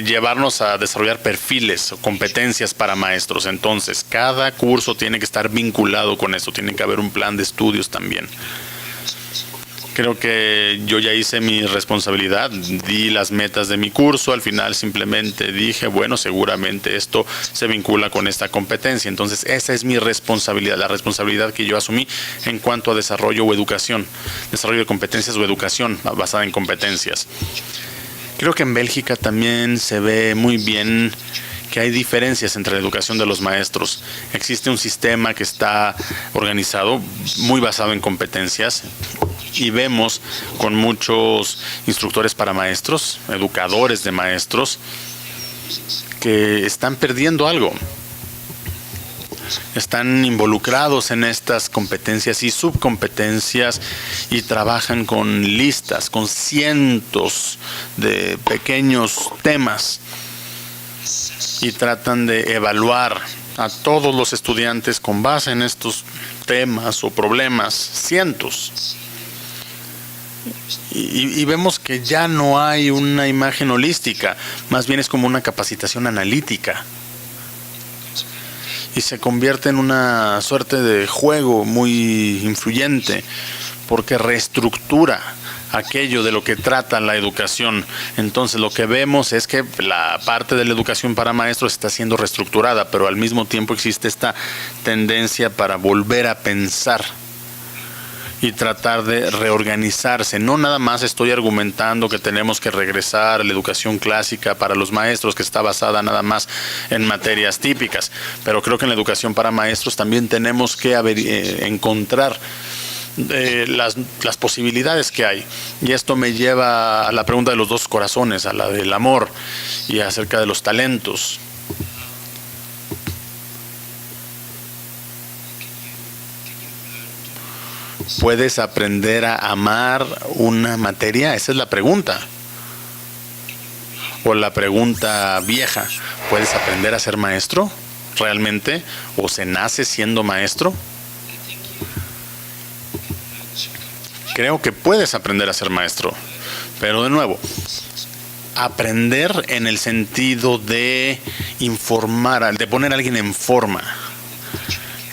llevarnos a desarrollar perfiles o competencias para maestros. Entonces, cada curso tiene que estar vinculado con esto, tiene que haber un plan de estudios también. Creo que yo ya hice mi responsabilidad, di las metas de mi curso, al final simplemente dije, bueno, seguramente esto se vincula con esta competencia. Entonces, esa es mi responsabilidad, la responsabilidad que yo asumí en cuanto a desarrollo o educación, desarrollo de competencias o educación basada en competencias. Creo que en Bélgica también se ve muy bien que hay diferencias entre la educación de los maestros. Existe un sistema que está organizado, muy basado en competencias, y vemos con muchos instructores para maestros, educadores de maestros, que están perdiendo algo. Están involucrados en estas competencias y subcompetencias y trabajan con listas, con cientos de pequeños temas y tratan de evaluar a todos los estudiantes con base en estos temas o problemas, cientos. Y vemos que ya no hay una imagen holística, más bien es como una capacitación analítica. Y se convierte en una suerte de juego muy influyente, porque reestructura aquello de lo que trata la educación. Entonces lo que vemos es que la parte de la educación para maestros está siendo reestructurada, pero al mismo tiempo existe esta tendencia para volver a pensar y tratar de reorganizarse. No nada más estoy argumentando que tenemos que regresar a la educación clásica para los maestros, que está basada nada más en materias típicas, pero creo que en la educación para maestros también tenemos que encontrar las posibilidades que hay. Y esto me lleva a la pregunta de los dos corazones, a la del amor y acerca de los talentos. ¿Puedes aprender a amar una materia? Esa es la pregunta. O la pregunta vieja, ¿puedes aprender a ser maestro realmente? ¿O se nace siendo maestro? Creo que puedes aprender a ser maestro, pero de nuevo, aprender en el sentido de informar, de poner a alguien en forma.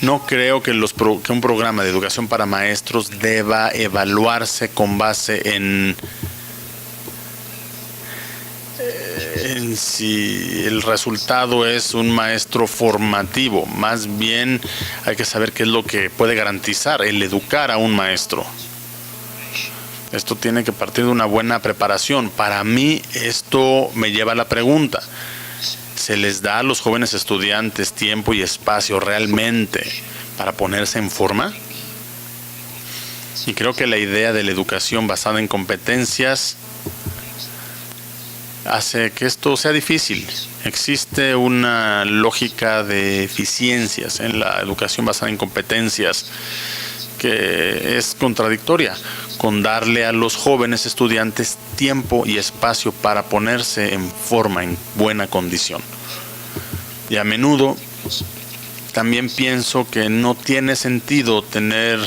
No creo que un programa de educación para maestros deba evaluarse con base en si el resultado es un maestro formativo. Más bien hay que saber qué es lo que puede garantizar el educar a un maestro. Esto tiene que partir de una buena preparación. Para mí esto me lleva a la pregunta: ¿se les da a los jóvenes estudiantes tiempo y espacio realmente para ponerse en forma? Y creo que la idea de la educación basada en competencias hace que esto sea difícil. Existe una lógica de eficiencias en la educación basada en competencias que es contradictoria con darle a los jóvenes estudiantes tiempo y espacio para ponerse en forma, en buena condición. Y a menudo también pienso que no tiene sentido tener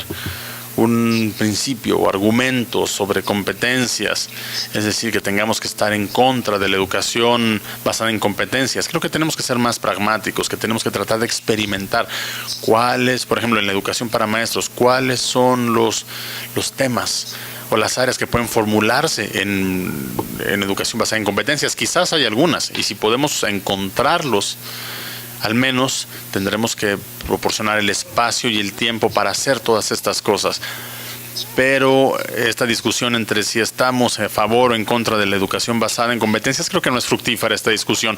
un principio o argumento sobre competencias, es decir, que tengamos que estar en contra de la educación basada en competencias. Creo que tenemos que ser más pragmáticos, que tenemos que tratar de experimentar cuáles, por ejemplo, en la educación para maestros, cuáles son los temas o las áreas que pueden formularse en educación basada en competencias. Quizás hay algunas, y si podemos encontrarlos, al menos tendremos que proporcionar el espacio y el tiempo para hacer todas estas cosas. Pero esta discusión entre si estamos a favor o en contra de la educación basada en competencias, creo que no es fructífera esta discusión.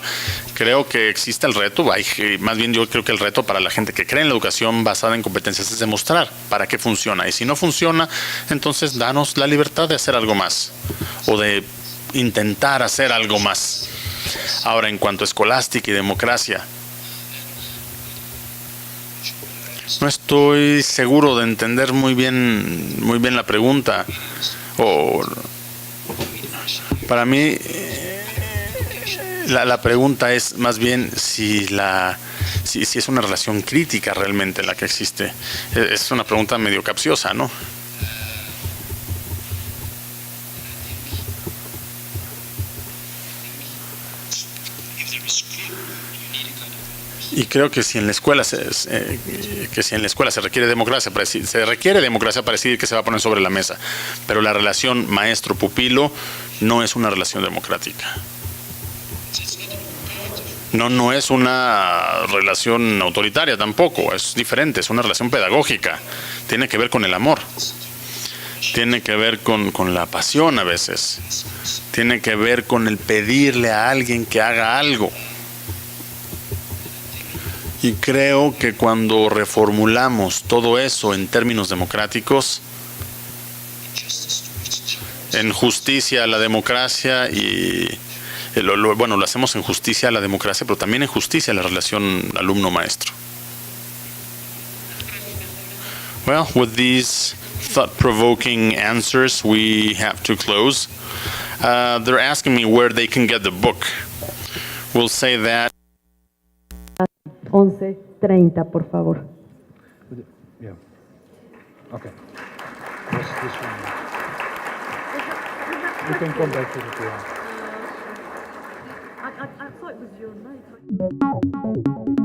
Creo que existe el reto, más bien yo creo que el reto para la gente que cree en la educación basada en competencias es demostrar para qué funciona. Y si no funciona, entonces danos la libertad de hacer algo más o de intentar hacer algo más. Ahora, en cuanto a escolástica y democracia, no estoy seguro de entender muy bien la pregunta. Para mí, la pregunta es más bien si es una relación crítica realmente la que existe. Es una pregunta medio capciosa, ¿no? Y creo que si en la escuela se requiere democracia para decidir qué se va a poner sobre la mesa, pero la relación maestro-pupilo no es una relación democrática. No es una relación autoritaria tampoco, es diferente, es una relación pedagógica. Tiene que ver con el amor, tiene que ver con la pasión a veces, tiene que ver con el pedirle a alguien que haga algo. Y creo que cuando reformulamos todo eso en términos democráticos, en justicia a la democracia lo hacemos en justicia a la democracia, pero también en justicia a la relación alumno-maestro. Well, with these thought-provoking answers, we have to close. They're asking me where they can get the book. We'll say that 11:30, por favor. Yeah. Okay. This one. You can come back to the table. I thought it was your night.